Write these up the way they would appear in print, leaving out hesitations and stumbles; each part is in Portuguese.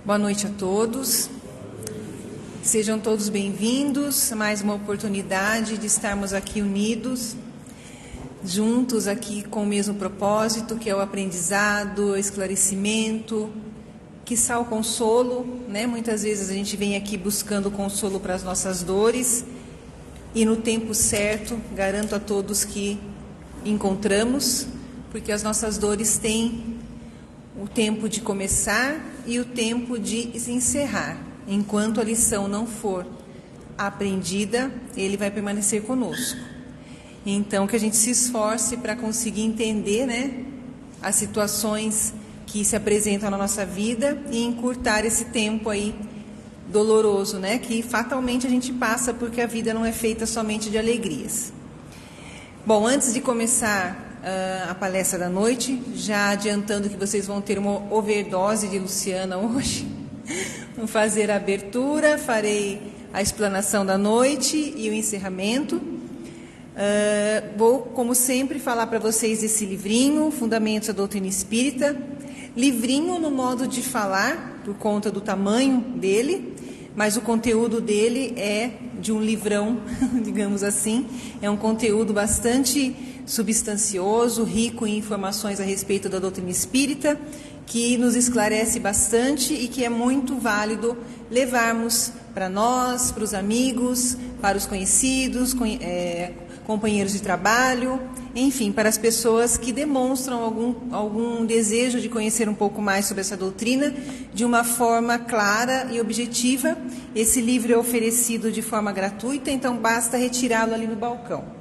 Boa noite a todos. Sejam todos bem-vindos a mais uma oportunidade de estarmos aqui unidos, juntos aqui com o mesmo propósito, que é o aprendizado, o esclarecimento, quiçá o consolo, né? Muitas vezes a gente vem aqui buscando consolo para as nossas dores e no tempo certo, garanto a todos que encontramos, porque as nossas dores têm o tempo de começar e o tempo de se encerrar. Enquanto a lição não for aprendida, ele vai permanecer conosco. Então, que a gente se esforce para conseguir entender, né, as situações que se apresentam na nossa vida e encurtar esse tempo aí doloroso, né, que fatalmente a gente passa, porque a vida não é feita somente de alegrias. Bom, antes de começar a palestra da noite, já adiantando que vocês vão ter uma overdose de Luciana hoje, vou fazer a abertura, farei a explanação da noite e o encerramento. Vou, como sempre, falar para vocês desse livrinho, Fundamentos da Doutrina Espírita, livrinho no modo de falar, por conta do tamanho dele, mas o conteúdo dele é de um livrão, digamos assim, é um conteúdo bastante substancioso, rico em informações a respeito da doutrina espírita, que nos esclarece bastante e que é muito válido levarmos para nós, para os amigos, para os conhecidos, companheiros de trabalho, enfim, para as pessoas que demonstram algum desejo de conhecer um pouco mais sobre essa doutrina de uma forma clara e objetiva. Esse livro é oferecido de forma gratuita, então basta retirá-lo ali no balcão.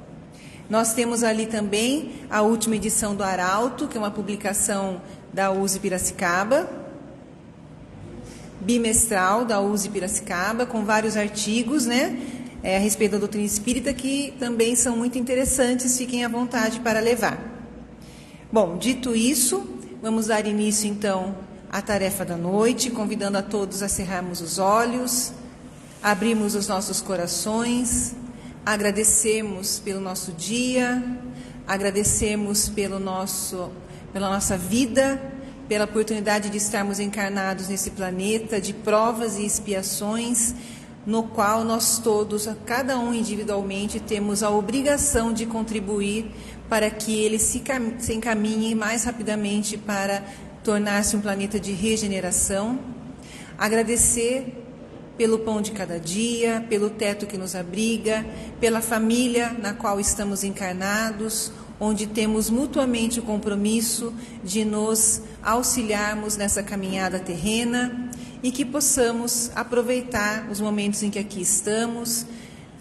Nós temos ali também a última edição do Arauto, que é uma publicação da USE Piracicaba, bimestral da USE Piracicaba, com vários artigos, né, a respeito da doutrina espírita, que também são muito interessantes, fiquem à vontade para levar. Bom, dito isso, vamos dar início então à tarefa da noite, convidando a todos a cerrarmos os olhos, abrirmos os nossos corações, agradecemos pelo nosso dia, agradecemos pela nossa vida, pela oportunidade de estarmos encarnados nesse planeta de provas e expiações, no qual nós todos, cada um individualmente, temos a obrigação de contribuir para que ele se encaminhe mais rapidamente para tornar-se um planeta de regeneração. Agradecer pelo pão de cada dia, pelo teto que nos abriga, pela família na qual estamos encarnados, onde temos mutuamente o compromisso de nos auxiliarmos nessa caminhada terrena e que possamos aproveitar os momentos em que aqui estamos,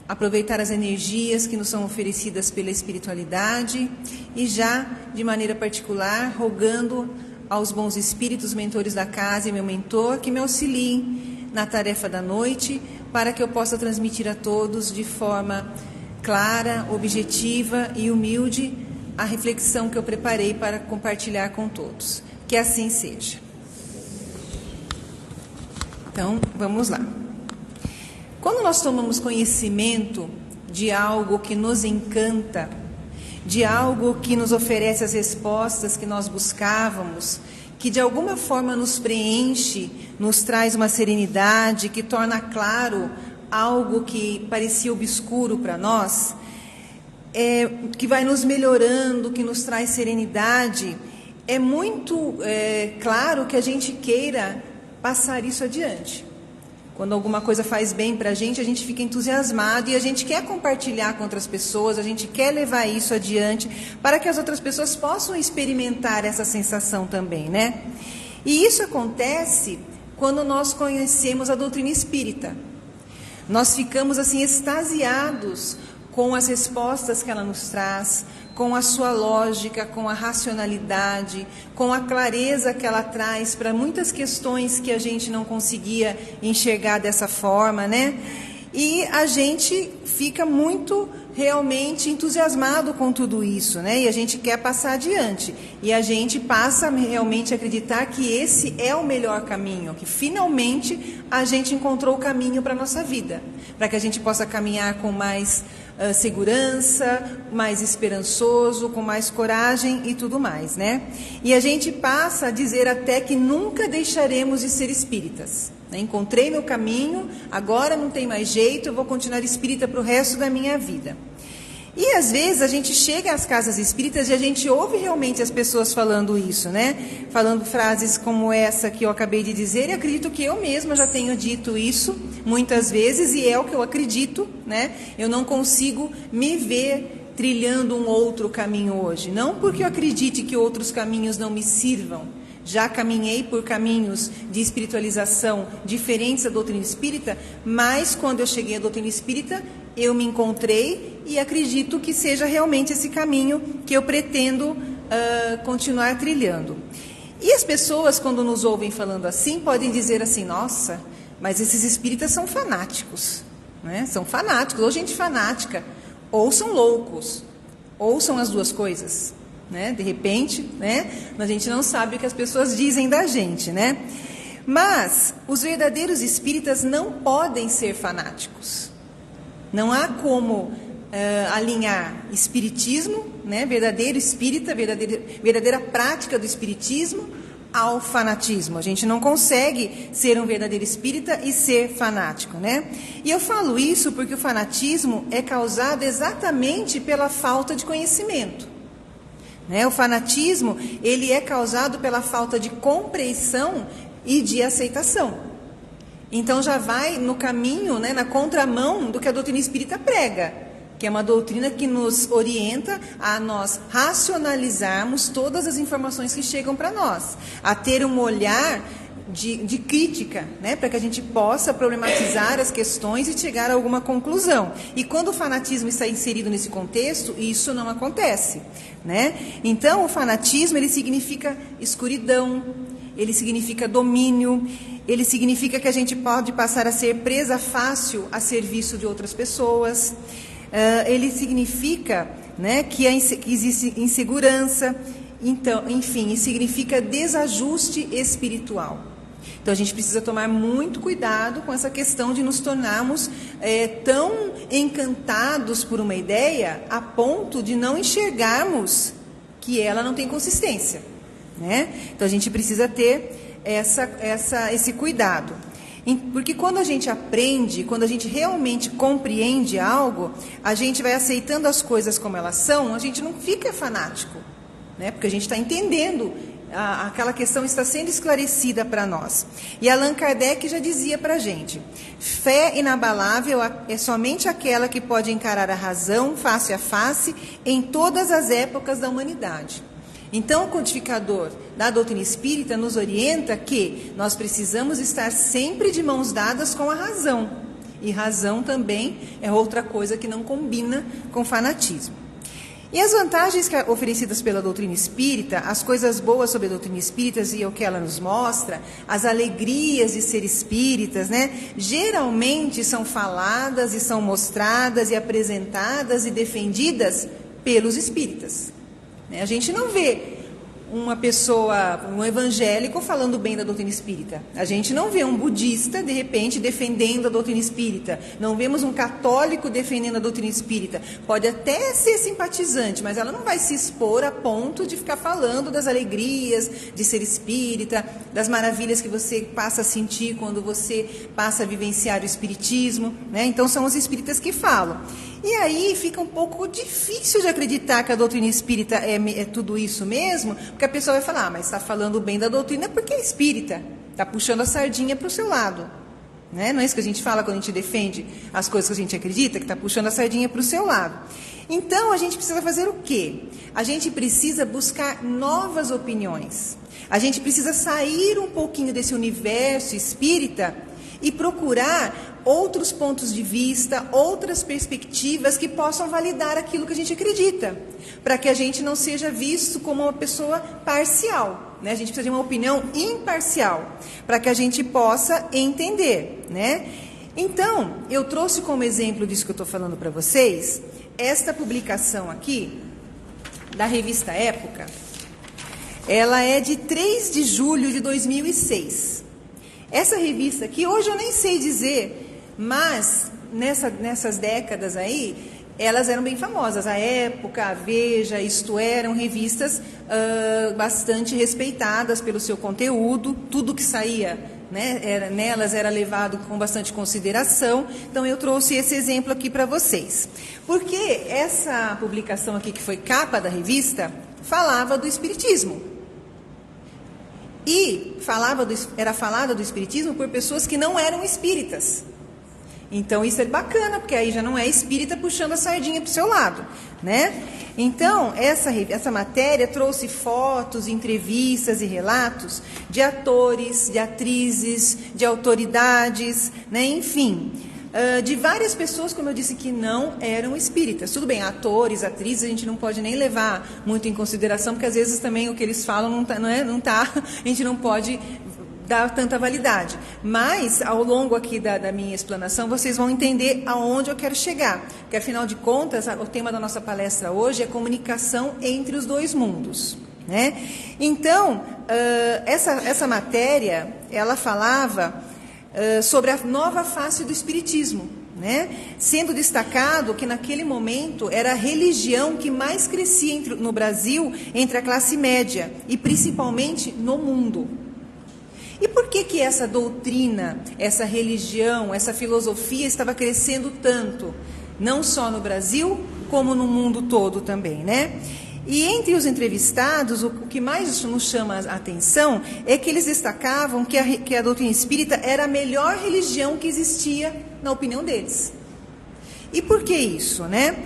aproveitar as energias que nos são oferecidas pela espiritualidade e já, de maneira particular, rogando aos bons espíritos, mentores da casa e meu mentor, que me auxiliem na tarefa da noite, para que eu possa transmitir a todos de forma clara, objetiva e humilde a reflexão que eu preparei para compartilhar com todos. Que assim seja. Então, vamos lá. Quando nós tomamos conhecimento de algo que nos encanta, de algo que nos oferece as respostas que nós buscávamos, que de alguma forma nos preenche, nos traz uma serenidade, que torna claro algo que parecia obscuro para nós, que vai nos melhorando, que nos traz serenidade, é muito claro que a gente queira passar isso adiante. Quando alguma coisa faz bem para a gente fica entusiasmado e a gente quer compartilhar com outras pessoas, a gente quer levar isso adiante para que as outras pessoas possam experimentar essa sensação também, né? E isso acontece quando nós conhecemos a doutrina espírita. Nós ficamos assim extasiados com as respostas que ela nos traz, com a sua lógica, com a racionalidade, com a clareza que ela traz para muitas questões que a gente não conseguia enxergar dessa forma, né? E a gente fica muito realmente entusiasmado com tudo isso, né? E a gente quer passar adiante. E a gente passa realmente a acreditar que esse é o melhor caminho, que finalmente a gente encontrou o caminho para a nossa vida, para que a gente possa caminhar com mais segurança, mais esperançoso, com mais coragem e tudo mais, né? E a gente passa a dizer até que nunca deixaremos de ser espíritas. Encontrei meu caminho, agora não tem mais jeito, eu vou continuar espírita para o resto da minha vida. E às vezes a gente chega às casas espíritas e a gente ouve realmente as pessoas falando isso, né? Falando frases como essa que eu acabei de dizer, e acredito que eu mesma já tenho dito isso muitas vezes, e é o que eu acredito, né? Eu não consigo me ver trilhando um outro caminho hoje. Não porque eu acredite que outros caminhos não me sirvam. Já caminhei por caminhos de espiritualização diferentes da doutrina espírita, mas quando eu cheguei à doutrina espírita, eu me encontrei e acredito que seja realmente esse caminho que eu pretendo continuar trilhando. E as pessoas, quando nos ouvem falando assim, podem dizer assim, nossa, mas esses espíritas são fanáticos, né? São fanáticos, ou gente fanática, ou são loucos, ou são as duas coisas. Né? De repente, né? A gente não sabe o que as pessoas dizem da gente, né? Mas os verdadeiros espíritas não podem ser fanáticos. Não há como alinhar espiritismo, né? Verdadeiro espírita, verdadeira prática do espiritismo ao fanatismo. A gente não consegue ser um verdadeiro espírita e ser fanático, né? E eu falo isso porque o fanatismo é causado exatamente pela falta de conhecimento. O fanatismo, ele é causado pela falta de compreensão e de aceitação. Então já vai no caminho, né, na contramão do que a doutrina espírita prega, que é uma doutrina que nos orienta a nós racionalizarmos todas as informações que chegam para nós, a ter um olhar de crítica, né, para que a gente possa problematizar as questões e chegar a alguma conclusão. E quando o fanatismo está inserido nesse contexto, isso não acontece, né? Então, o fanatismo, ele significa escuridão, ele significa domínio, ele significa que a gente pode passar a ser presa fácil a serviço de outras pessoas, ele significa, né, que existe insegurança, então, enfim, significa desajuste espiritual. Então, a gente precisa tomar muito cuidado com essa questão de nos tornarmos tão encantados por uma ideia a ponto de não enxergarmos que ela não tem consistência, né? Então, a gente precisa ter esse cuidado. Porque quando a gente aprende, quando a gente realmente compreende algo, a gente vai aceitando as coisas como elas são, a gente não fica fanático, né? Porque a gente está entendendo, aquela questão está sendo esclarecida para nós. E Allan Kardec já dizia para a gente, fé inabalável é somente aquela que pode encarar a razão face a face em todas as épocas da humanidade. Então, o codificador da doutrina espírita nos orienta que nós precisamos estar sempre de mãos dadas com a razão. E razão também é outra coisa que não combina com fanatismo. E as vantagens oferecidas pela doutrina espírita, as coisas boas sobre a doutrina espírita e o que ela nos mostra, as alegrias de ser espíritas, né? Geralmente são faladas e são mostradas e apresentadas e defendidas pelos espíritas. A gente não vê uma pessoa, um evangélico falando bem da doutrina espírita. A gente não vê um budista, de repente, defendendo a doutrina espírita. Não vemos um católico defendendo a doutrina espírita. Pode até ser simpatizante, mas ela não vai se expor a ponto de ficar falando das alegrias de ser espírita, das maravilhas que você passa a sentir quando você passa a vivenciar o espiritismo, né? Então, são os espíritas que falam. E aí fica um pouco difícil de acreditar que a doutrina espírita é tudo isso mesmo, porque a pessoa vai falar, mas está falando bem da doutrina porque é espírita, está puxando a sardinha para o seu lado. Né? Não é isso que a gente fala quando a gente defende as coisas que a gente acredita, que está puxando a sardinha para o seu lado. Então, a gente precisa fazer o quê? A gente precisa buscar novas opiniões. A gente precisa sair um pouquinho desse universo espírita e procurar outros pontos de vista, outras perspectivas que possam validar aquilo que a gente acredita, para que a gente não seja visto como uma pessoa parcial, né? A gente precisa de uma opinião imparcial, para que a gente possa entender, né? Então, eu trouxe como exemplo disso que eu estou falando para vocês, esta publicação aqui, da revista Época, ela é de 3 de julho de 2006. Essa revista aqui, hoje eu nem sei dizer, mas nessas décadas aí, elas eram bem famosas. A Época, a Veja, Isto É, eram revistas bastante respeitadas pelo seu conteúdo, tudo que saía, né, nelas era levado com bastante consideração. Então eu trouxe esse exemplo aqui para vocês. Porque essa publicação aqui, que foi capa da revista, falava do Espiritismo. E era falada do Espiritismo por pessoas que não eram espíritas. Então isso é bacana, porque aí já não é espírita puxando a sardinha para o seu lado, né? Então, essa matéria trouxe fotos, entrevistas e relatos de atores, de atrizes, de autoridades, né? Enfim, de várias pessoas, como eu disse, que não eram espíritas. Tudo bem, atores, atrizes, a gente não pode nem levar muito em consideração, porque às vezes também o que eles falam a gente não pode dar tanta validade. Mas, ao longo aqui da minha explanação, vocês vão entender aonde eu quero chegar. Porque, afinal de contas, o tema da nossa palestra hoje é comunicação entre os dois mundos, né? Então, essa matéria, ela falava sobre a nova face do Espiritismo, né? Sendo destacado que, naquele momento, era a religião que mais crescia no Brasil entre a classe média e, principalmente, no mundo. E por que essa doutrina, essa religião, essa filosofia estava crescendo tanto? Não só no Brasil, como no mundo todo também, né? E entre os entrevistados, o que mais nos chama a atenção é que eles destacavam que a doutrina espírita era a melhor religião que existia, na opinião deles. E por que isso, né?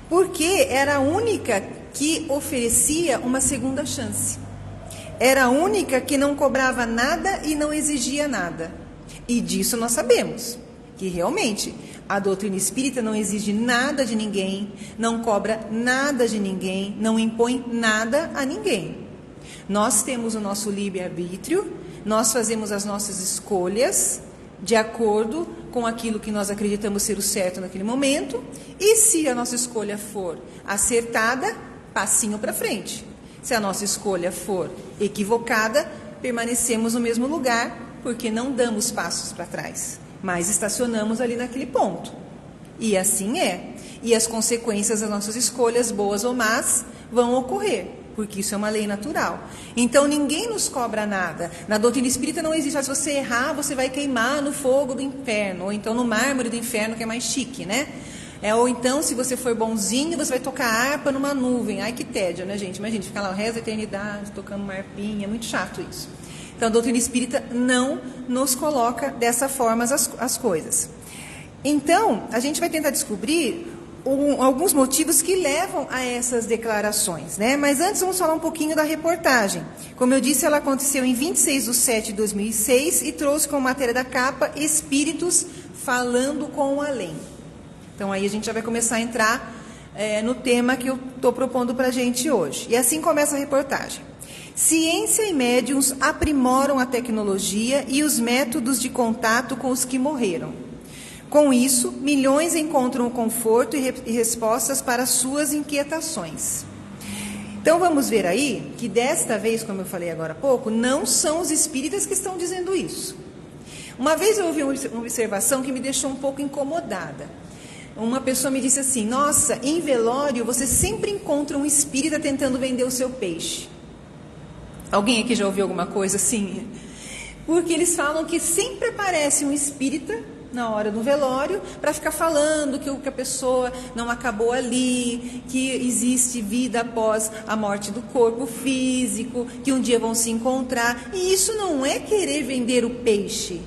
Porque era a única que oferecia uma segunda chance. Era a única que não cobrava nada e não exigia nada. E disso nós sabemos, que realmente a doutrina espírita não exige nada de ninguém, não cobra nada de ninguém, não impõe nada a ninguém. Nós temos o nosso livre-arbítrio, nós fazemos as nossas escolhas de acordo com aquilo que nós acreditamos ser o certo naquele momento, e se a nossa escolha for acertada, passinho para frente. Se a nossa escolha for equivocada, permanecemos no mesmo lugar, porque não damos passos para trás, mas estacionamos ali naquele ponto. E assim é. E as consequências das nossas escolhas, boas ou más, vão ocorrer, porque isso é uma lei natural. Então, ninguém nos cobra nada. Na doutrina espírita não existe, se você errar, você vai queimar no fogo do inferno, ou então no mármore do inferno, que é mais chique, né? Ou então, se você for bonzinho, você vai tocar harpa numa nuvem. Ai, que tédio, né, gente? Imagina, ficar lá o resto da eternidade, tocando uma harpinha, é muito chato isso. Então, a doutrina espírita não nos coloca dessa forma as coisas. Então, a gente vai tentar descobrir alguns motivos que levam a essas declarações, né? Mas antes, vamos falar um pouquinho da reportagem. Como eu disse, ela aconteceu em 26/7/2006 e trouxe como matéria da capa Espíritos falando com o além. Então, aí a gente já vai começar a entrar no tema que eu estou propondo para a gente hoje. E assim começa a reportagem. Ciência e médiuns aprimoram a tecnologia e os métodos de contato com os que morreram. Com isso, milhões encontram conforto e respostas para suas inquietações. Então, vamos ver aí que desta vez, como eu falei agora há pouco, não são os espíritas que estão dizendo isso. Uma vez eu ouvi uma observação que me deixou um pouco incomodada. Uma pessoa me disse assim: nossa, em velório você sempre encontra um espírita tentando vender o seu peixe. Alguém aqui já ouviu alguma coisa assim? Porque eles falam que sempre aparece um espírita na hora do velório para ficar falando que a pessoa não acabou ali, que existe vida após a morte do corpo físico, que um dia vão se encontrar. E isso não é querer vender o peixe,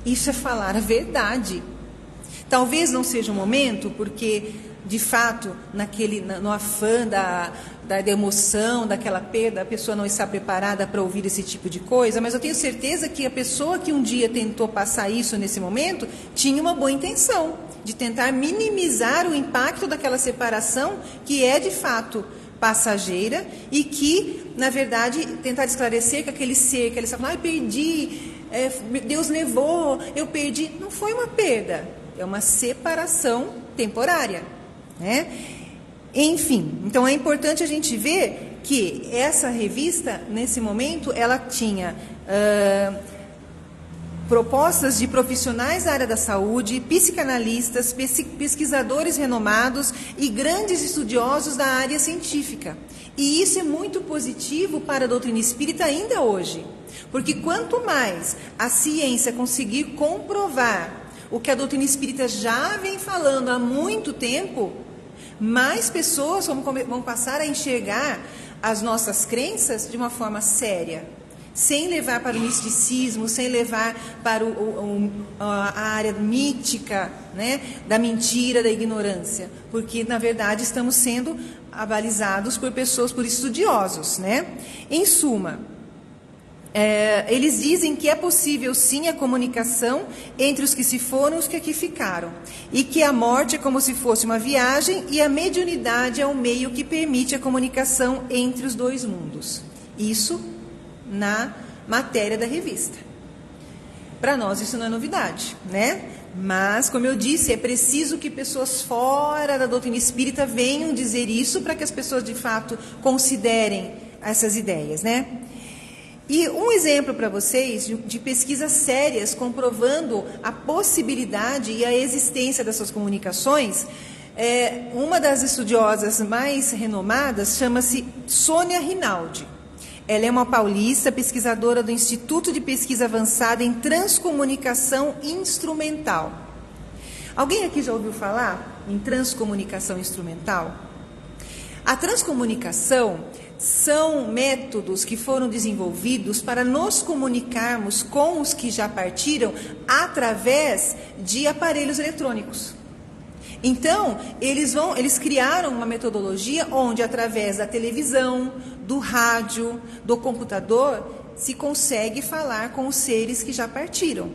isso é falar a verdade. Talvez não seja o momento, porque, de fato, no afã da emoção, daquela perda, a pessoa não está preparada para ouvir esse tipo de coisa, mas eu tenho certeza que a pessoa que um dia tentou passar isso nesse momento, tinha uma boa intenção, de tentar minimizar o impacto daquela separação, que é, de fato, passageira, e que, na verdade, tentar esclarecer que aquele ser, que eles estavam falando, perdi, Deus levou, eu perdi, não foi uma perda. É uma separação temporária, né? Enfim, então é importante a gente ver que essa revista, nesse momento, ela tinha propostas de profissionais da área da saúde, psicanalistas, pesquisadores renomados e grandes estudiosos da área científica. E isso é muito positivo para a doutrina espírita ainda hoje, porque quanto mais a ciência conseguir comprovar o que a doutrina espírita já vem falando há muito tempo, mais pessoas vão passar a enxergar as nossas crenças de uma forma séria, sem levar para o misticismo, sem levar para a área mítica, né, da mentira, da ignorância, porque na verdade estamos sendo abalizados por pessoas, por estudiosos, né? Em suma, eles dizem que é possível sim a comunicação entre os que se foram e os que aqui ficaram, e que a morte é como se fosse uma viagem e a mediunidade é o meio que permite a comunicação entre os dois mundos. Isso na matéria da revista. Para nós isso não é novidade, né? Mas, como eu disse, é preciso que pessoas fora da doutrina espírita venham dizer isso para que as pessoas de fato considerem essas ideias, né? E um exemplo para vocês de pesquisas sérias comprovando a possibilidade e a existência dessas comunicações, uma das estudiosas mais renomadas chama-se Sônia Rinaldi. Ela é uma paulista, pesquisadora do Instituto de Pesquisa Avançada em Transcomunicação Instrumental. Alguém aqui já ouviu falar em transcomunicação instrumental? A transcomunicação são métodos que foram desenvolvidos para nos comunicarmos com os que já partiram através de aparelhos eletrônicos. Então, eles criaram uma metodologia onde, através da televisão, do rádio, do computador, se consegue falar com os seres que já partiram.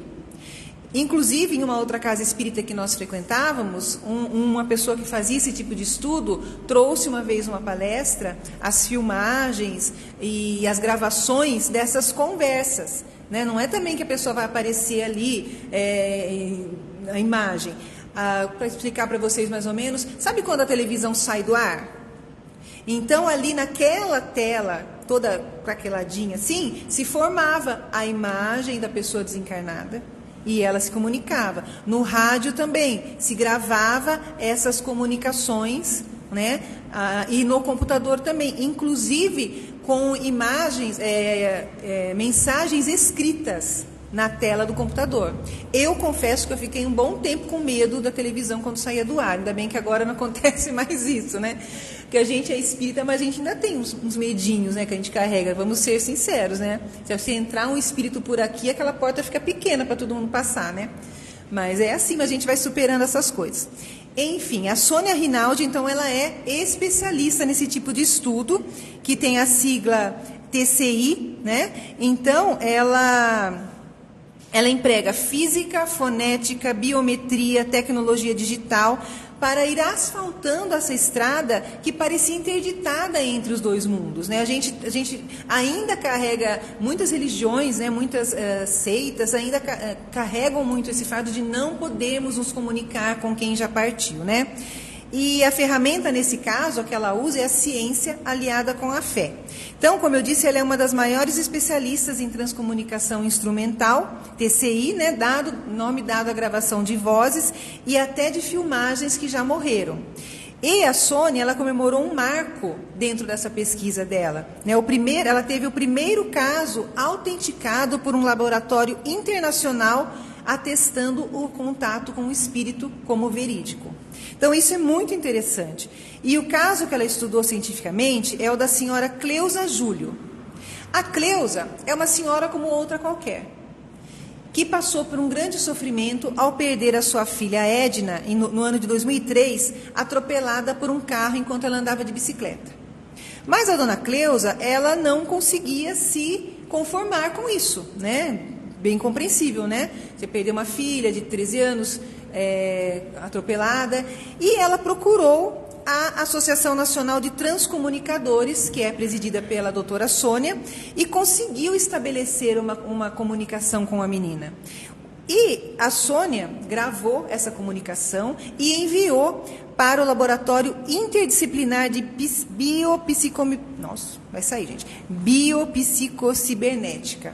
Inclusive, em uma outra casa espírita que nós frequentávamos, uma pessoa que fazia esse tipo de estudo trouxe uma vez uma palestra, as filmagens e as gravações dessas conversas, né? Não é também que a pessoa vai aparecer ali a imagem. Para explicar para vocês mais ou menos, sabe quando a televisão sai do ar? Então, ali naquela tela, toda craqueladinha assim, se formava a imagem da pessoa desencarnada e ela se comunicava. No rádio também se gravava essas comunicações, né? E no computador também, inclusive com imagens, mensagens escritas na tela do computador. Eu confesso que eu fiquei um bom tempo com medo da televisão quando saía do ar. Ainda bem que agora não acontece mais isso, né? Porque a gente é espírita, mas a gente ainda tem uns medinhos, né, que a gente carrega. Vamos ser sinceros, né? Se você entrar um espírito por aqui, aquela porta fica pequena para todo mundo passar, né? Mas é assim, a gente vai superando essas coisas. Enfim, a Sônia Rinaldi, então, ela é especialista nesse tipo de estudo, que tem a sigla TCI, né? Então, ela emprega física, fonética, biometria, tecnologia digital para ir asfaltando essa estrada que parecia interditada entre os dois mundos, né? A gente ainda carrega, muitas religiões, né, muitas seitas ainda carregam muito esse fato de não podermos nos comunicar com quem já partiu, né? E a ferramenta, nesse caso, que ela usa é a ciência aliada com a fé. Então, como eu disse, ela é uma das maiores especialistas em transcomunicação instrumental, TCI, né, nome dado à gravação de vozes e até de filmagens que já morreram. E a Sônia, ela comemorou um marco dentro dessa pesquisa dela, né? Ela teve o primeiro caso autenticado por um laboratório internacional atestando o contato com o espírito como verídico. Então, isso é muito interessante. E o caso que ela estudou cientificamente é o da senhora Cleusa Júlio. A Cleusa é uma senhora como outra qualquer, que passou por um grande sofrimento ao perder a sua filha Edna, no ano de 2003, atropelada por um carro enquanto ela andava de bicicleta. Mas a dona Cleusa, ela não conseguia se conformar com isso, né? Bem compreensível, né? Você perdeu uma filha de 13 anos atropelada, e ela procurou a Associação Nacional de Transcomunicadores, que é presidida pela doutora Sônia, e conseguiu estabelecer uma comunicação com a menina. E a Sônia gravou essa comunicação e enviou para o Laboratório Interdisciplinar de biopsicocibernética.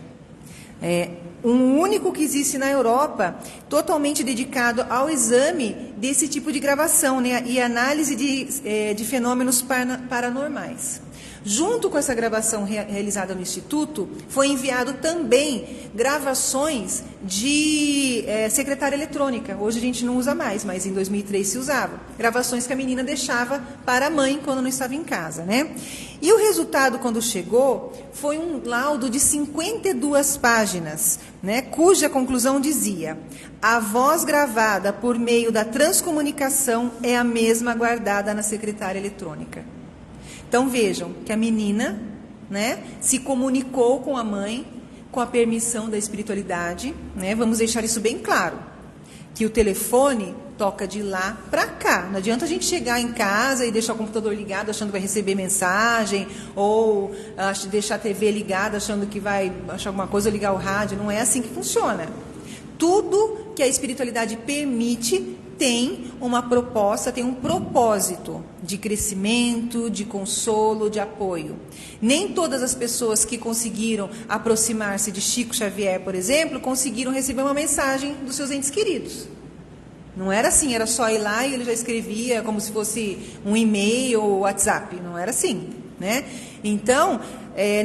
um único que existe na Europa, totalmente dedicado ao exame desse tipo de gravação, né, e análise de fenômenos paranormais. Junto com essa gravação realizada no Instituto, foi enviado também gravações de secretária eletrônica. Hoje a gente não usa mais, mas em 2003 se usava. Gravações que a menina deixava para a mãe quando não estava em casa, né? E o resultado, quando chegou, foi um laudo de 52 páginas, né, cuja conclusão dizia: a voz gravada por meio da transcomunicação é a mesma guardada na secretária eletrônica. Então vejam que a menina, né, se comunicou com a mãe com a permissão da espiritualidade, né? Vamos deixar isso bem claro, que o telefone toca de lá para cá. Não adianta a gente chegar em casa e deixar o computador ligado achando que vai receber mensagem, ou deixar a TV ligada achando que vai achar alguma coisa, ou ligar o rádio. Não é assim que funciona. Tudo que a espiritualidade permite tem uma proposta, tem um propósito de crescimento, de consolo, de apoio. Nem todas as pessoas que conseguiram aproximar-se de Chico Xavier, por exemplo, conseguiram receber uma mensagem dos seus entes queridos. Não era assim, era só ir lá e ele já escrevia como se fosse um e-mail ou WhatsApp. Não era assim, né? Então,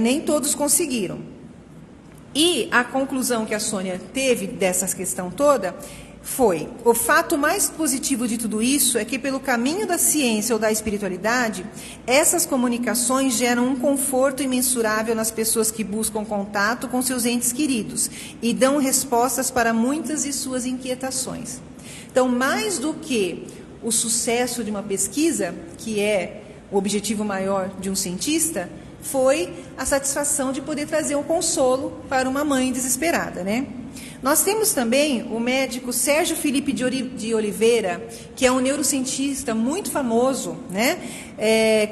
nem todos conseguiram. E a conclusão que a Sônia teve dessa questão toda foi: o fato mais positivo de tudo isso é que, pelo caminho da ciência ou da espiritualidade, essas comunicações geram um conforto imensurável nas pessoas que buscam contato com seus entes queridos e dão respostas para muitas de suas inquietações. Então, mais do que o sucesso de uma pesquisa, que é o objetivo maior de um cientista, foi a satisfação de poder trazer um consolo para uma mãe desesperada, né? Nós temos também o médico Sérgio Felipe de Oliveira, que é um neurocientista muito famoso, né?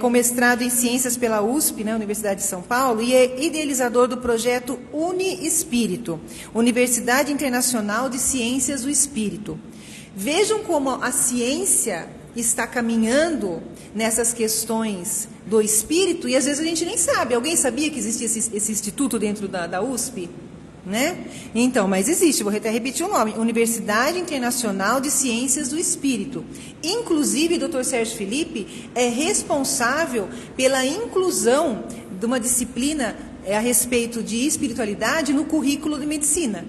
Com mestrado em ciências pela USP, né, Universidade de São Paulo, e é idealizador do projeto Uniespírito, Universidade Internacional de Ciências do Espírito. Vejam como a ciência está caminhando nessas questões do espírito, e às vezes a gente nem sabe. Alguém sabia que existia esse instituto dentro da USP? Né? Então, mas existe, vou até repetir o nome: Universidade Internacional de Ciências do Espírito. Inclusive, o Dr. Sérgio Felipe é responsável pela inclusão de uma disciplina a respeito de espiritualidade no currículo de medicina.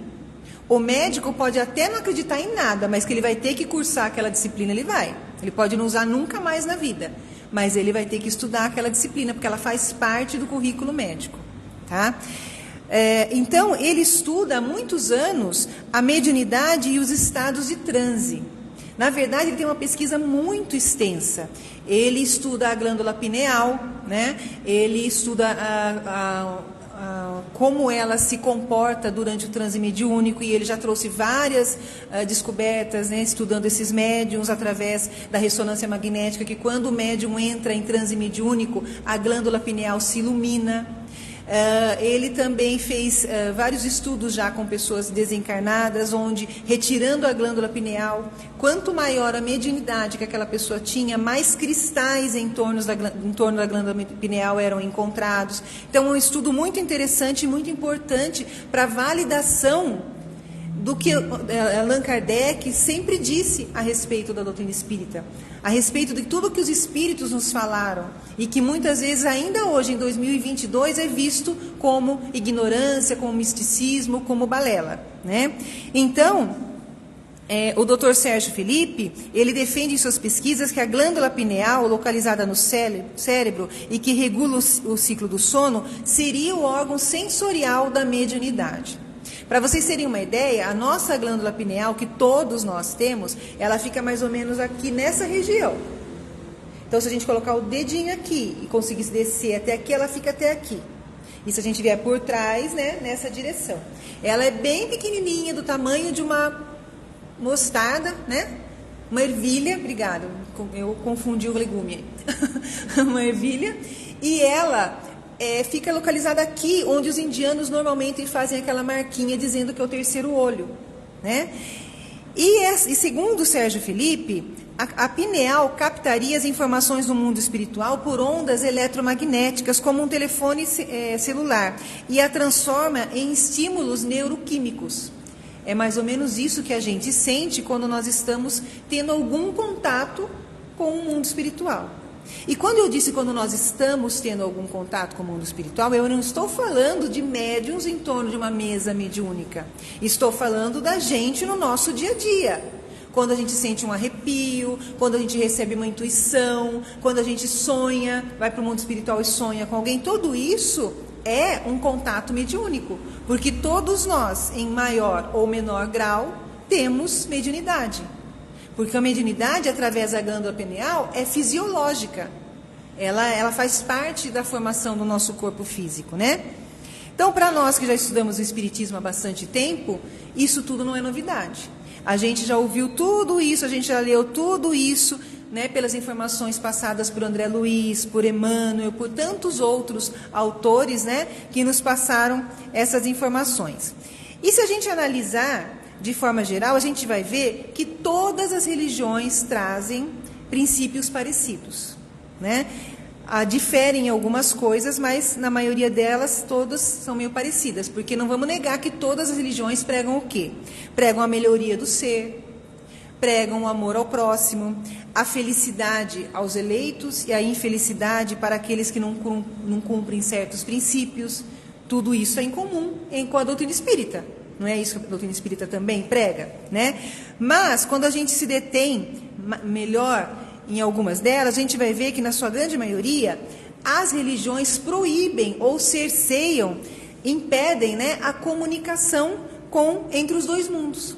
O médico pode até não acreditar em nada, mas que ele vai ter que cursar aquela disciplina, ele vai. Ele pode não usar nunca mais na vida, mas ele vai ter que estudar aquela disciplina, porque ela faz parte do currículo médico, tá? Então, ele estuda há muitos anos a mediunidade e os estados de transe. Na verdade, ele tem uma pesquisa muito extensa. Ele estuda a glândula pineal, né? Ele estuda como ela se comporta durante o transe mediúnico, e ele já trouxe várias descobertas, né, estudando esses médiums através da ressonância magnética, que quando o médium entra em transe mediúnico, a glândula pineal se ilumina. Ele também fez vários estudos já com pessoas desencarnadas, onde, retirando a glândula pineal, quanto maior a mediunidade que aquela pessoa tinha, mais cristais em torno da glândula pineal eram encontrados. Então, é um estudo muito interessante e muito importante para a validação do que Allan Kardec sempre disse a respeito da doutrina espírita, a respeito de tudo que os espíritos nos falaram, e que muitas vezes, ainda hoje, em 2022, é visto como ignorância, como misticismo, como balela, né? Então, o Dr. Sérgio Felipe, ele defende em suas pesquisas que a glândula pineal, localizada no cérebro e que regula o ciclo do sono, seria o órgão sensorial da mediunidade. Para vocês terem uma ideia, a nossa glândula pineal, que todos nós temos, ela fica mais ou menos aqui nessa região. Então, se a gente colocar o dedinho aqui e conseguir descer até aqui, ela fica até aqui. E se a gente vier por trás, né, nessa direção. Ela é bem pequenininha, do tamanho de uma mostarda, né? Uma ervilha, obrigada, eu confundi o legume. Uma ervilha. E ela fica localizada aqui, onde os indianos normalmente fazem aquela marquinha dizendo que é o terceiro olho, né? E segundo Sérgio Felipe, a pineal captaria as informações do mundo espiritual por ondas eletromagnéticas, como um telefone celular, e a transforma em estímulos neuroquímicos. É mais ou menos isso que a gente sente quando nós estamos tendo algum contato com o mundo espiritual. E quando eu disse quando nós estamos tendo algum contato com o mundo espiritual, eu não estou falando de médiuns em torno de uma mesa mediúnica. Estou falando da gente no nosso dia a dia. Quando a gente sente um arrepio, quando a gente recebe uma intuição, quando a gente sonha, vai para o mundo espiritual e sonha com alguém, tudo isso é um contato mediúnico. Porque todos nós, em maior ou menor grau, temos mediunidade. Porque a mediunidade, através da glândula pineal, é fisiológica. Ela faz parte da formação do nosso corpo físico, né? Então, para nós que já estudamos o Espiritismo há bastante tempo, isso tudo não é novidade. A gente já ouviu tudo isso, a gente já leu tudo isso, né, pelas informações passadas por André Luiz, por Emmanuel, por tantos outros autores, né, que nos passaram essas informações. E se a gente analisar de forma geral, a gente vai ver que todas as religiões trazem princípios parecidos, né? Diferem em algumas coisas, mas na maioria delas todas são meio parecidas, porque não vamos negar que todas as religiões pregam o quê? Pregam a melhoria do ser, pregam o amor ao próximo, a felicidade aos eleitos e a infelicidade para aqueles que não cumprem certos princípios. Tudo isso é em comum com a doutrina espírita. Não é isso que a doutrina espírita também prega, né? Mas, quando a gente se detém melhor em algumas delas, a gente vai ver que, na sua grande maioria, as religiões proíbem ou cerceiam, impedem, né, a comunicação entre os dois mundos.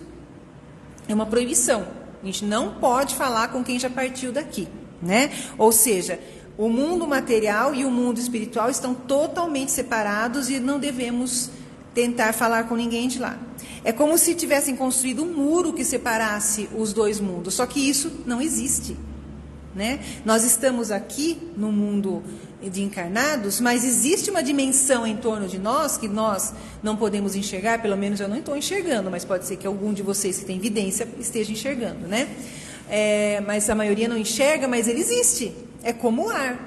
É uma proibição. A gente não pode falar com quem já partiu daqui, né? Ou seja, o mundo material e o mundo espiritual estão totalmente separados e não devemos tentar falar com ninguém de lá. É como se tivessem construído um muro que separasse os dois mundos, só que isso não existe, né? Nós estamos aqui no mundo de encarnados, mas existe uma dimensão em torno de nós que nós não podemos enxergar, pelo menos eu não estou enxergando, mas pode ser que algum de vocês que tem vidência esteja enxergando, né? Mas a maioria não enxerga, mas ele existe. É como o ar.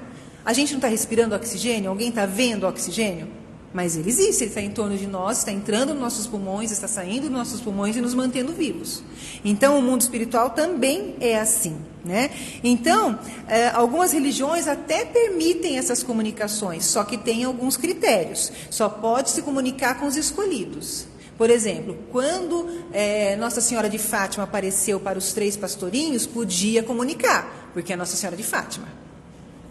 A gente não está respirando oxigênio? Alguém está vendo oxigênio? Mas ele existe, ele está em torno de nós, está entrando nos nossos pulmões, está saindo dos nossos pulmões e nos mantendo vivos. Então, o mundo espiritual também é assim, né? Então, algumas religiões até permitem essas comunicações, só que tem alguns critérios. Só pode se comunicar com os escolhidos. Por exemplo, quando Nossa Senhora de Fátima apareceu para os 3 pastorinhos, podia comunicar, porque é Nossa Senhora de Fátima.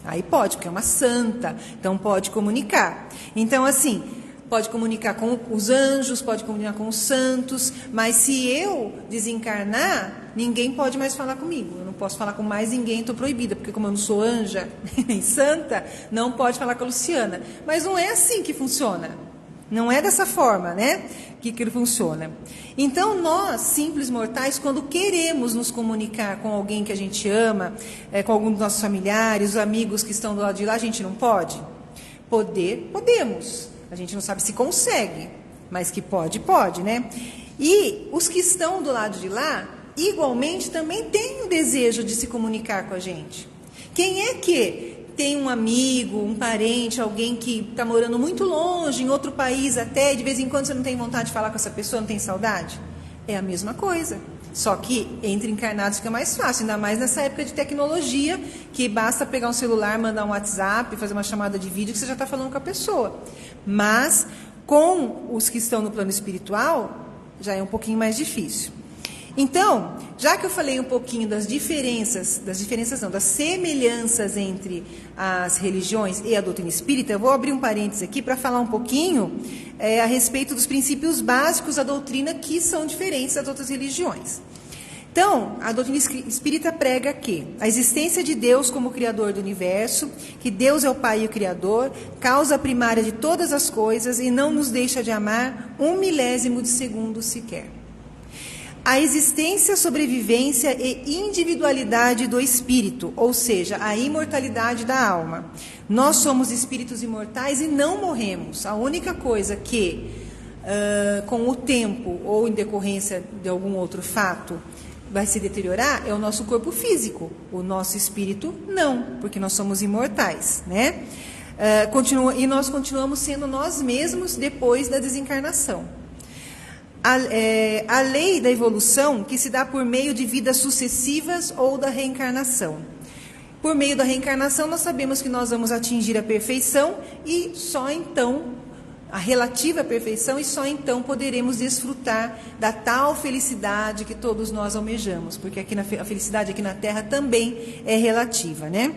Aí pode, porque é uma santa, então pode comunicar. Então, assim, pode comunicar com os anjos, pode comunicar com os santos, mas se eu desencarnar, ninguém pode mais falar comigo. Eu não posso falar com mais ninguém, estou proibida, porque como eu não sou anja nem santa, não pode falar com a Luciana. Mas não é assim que funciona. Não é dessa forma, né, que ele funciona. Então, nós, simples mortais, quando queremos nos comunicar com alguém que a gente ama, com algum dos nossos familiares, os amigos que estão do lado de lá, a gente não pode? Podemos. A gente não sabe se consegue, mas que pode, né? E os que estão do lado de lá, igualmente, também têm o desejo de se comunicar com a gente. Quem é que tem um amigo, um parente, alguém que está morando muito longe, em outro país até, e de vez em quando você não tem vontade de falar com essa pessoa, não tem saudade? É a mesma coisa. Só que entre encarnados fica mais fácil, ainda mais nessa época de tecnologia, que basta pegar um celular, mandar um WhatsApp, fazer uma chamada de vídeo, que você já está falando com a pessoa. Mas com os que estão no plano espiritual, já é um pouquinho mais difícil. Então, já que eu falei um pouquinho das semelhanças entre as religiões e a doutrina espírita, eu vou abrir um parênteses aqui para falar um pouquinho a respeito dos princípios básicos da doutrina que são diferentes das outras religiões. Então, a doutrina espírita prega que a existência de Deus como Criador do universo, que Deus é o Pai e o Criador, causa primária de todas as coisas e não nos deixa de amar 1/1000 de segundo sequer. A existência, sobrevivência e individualidade do espírito, ou seja, a imortalidade da alma. Nós somos espíritos imortais e não morremos. A única coisa que com o tempo ou em decorrência de algum outro fato, vai se deteriorar, é o nosso corpo físico. O nosso espírito, não, porque nós somos imortais, né? E nós continuamos sendo nós mesmos depois da desencarnação. A lei da evolução, que se dá por meio de vidas sucessivas ou da reencarnação. Por meio da reencarnação, nós sabemos que nós vamos atingir a perfeição e só então, a relativa perfeição, e só então poderemos desfrutar da tal felicidade que todos nós almejamos, porque aqui a felicidade aqui na Terra também é relativa, né?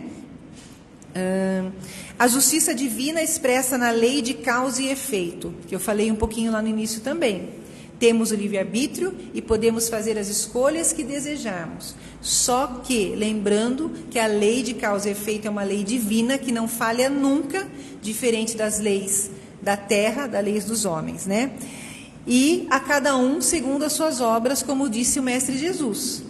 A justiça divina expressa na lei de causa e efeito, que eu falei um pouquinho lá no início também. Temos o livre-arbítrio e podemos fazer as escolhas que desejarmos. Só que, lembrando que a lei de causa e efeito é uma lei divina que não falha nunca, diferente das leis da terra, das leis dos homens, né? E a cada um segundo as suas obras, como disse o Mestre Jesus.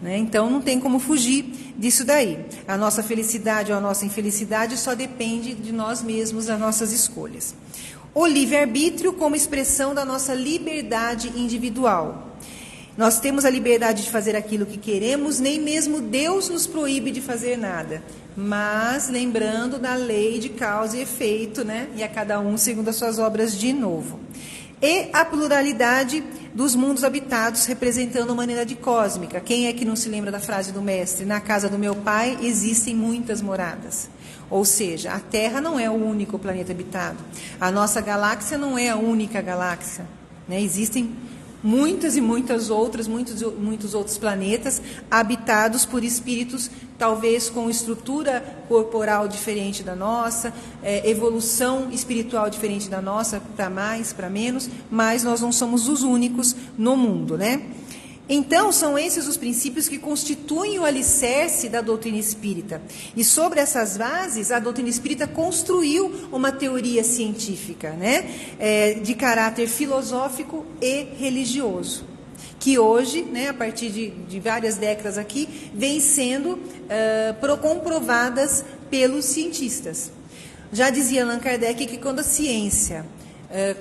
Né? Então, não tem como fugir disso daí. A nossa felicidade ou a nossa infelicidade só depende de nós mesmos, das nossas escolhas. O livre-arbítrio como expressão da nossa liberdade individual. Nós temos a liberdade de fazer aquilo que queremos, nem mesmo Deus nos proíbe de fazer nada. Mas lembrando da lei de causa e efeito, né? E a cada um segundo as suas obras de novo. E a pluralidade dos mundos habitados, representando a humanidade cósmica. Quem é que não se lembra da frase do Mestre? Na casa do meu Pai existem muitas moradas. Ou seja, a Terra não é o único planeta habitado. A nossa galáxia não é a única galáxia. Né? Existem muitas e muitas outras, muitos outros planetas habitados por espíritos, talvez com estrutura corporal diferente da nossa, evolução espiritual diferente da nossa, para mais, para menos, mas nós não somos os únicos no mundo, né? Então, são esses os princípios que constituem o alicerce da doutrina espírita. E sobre essas bases, a doutrina espírita construiu uma teoria científica, né? De caráter filosófico e religioso, que hoje, né, a partir de várias décadas aqui, vem sendo comprovadas pelos cientistas. Já dizia Allan Kardec que quando a ciência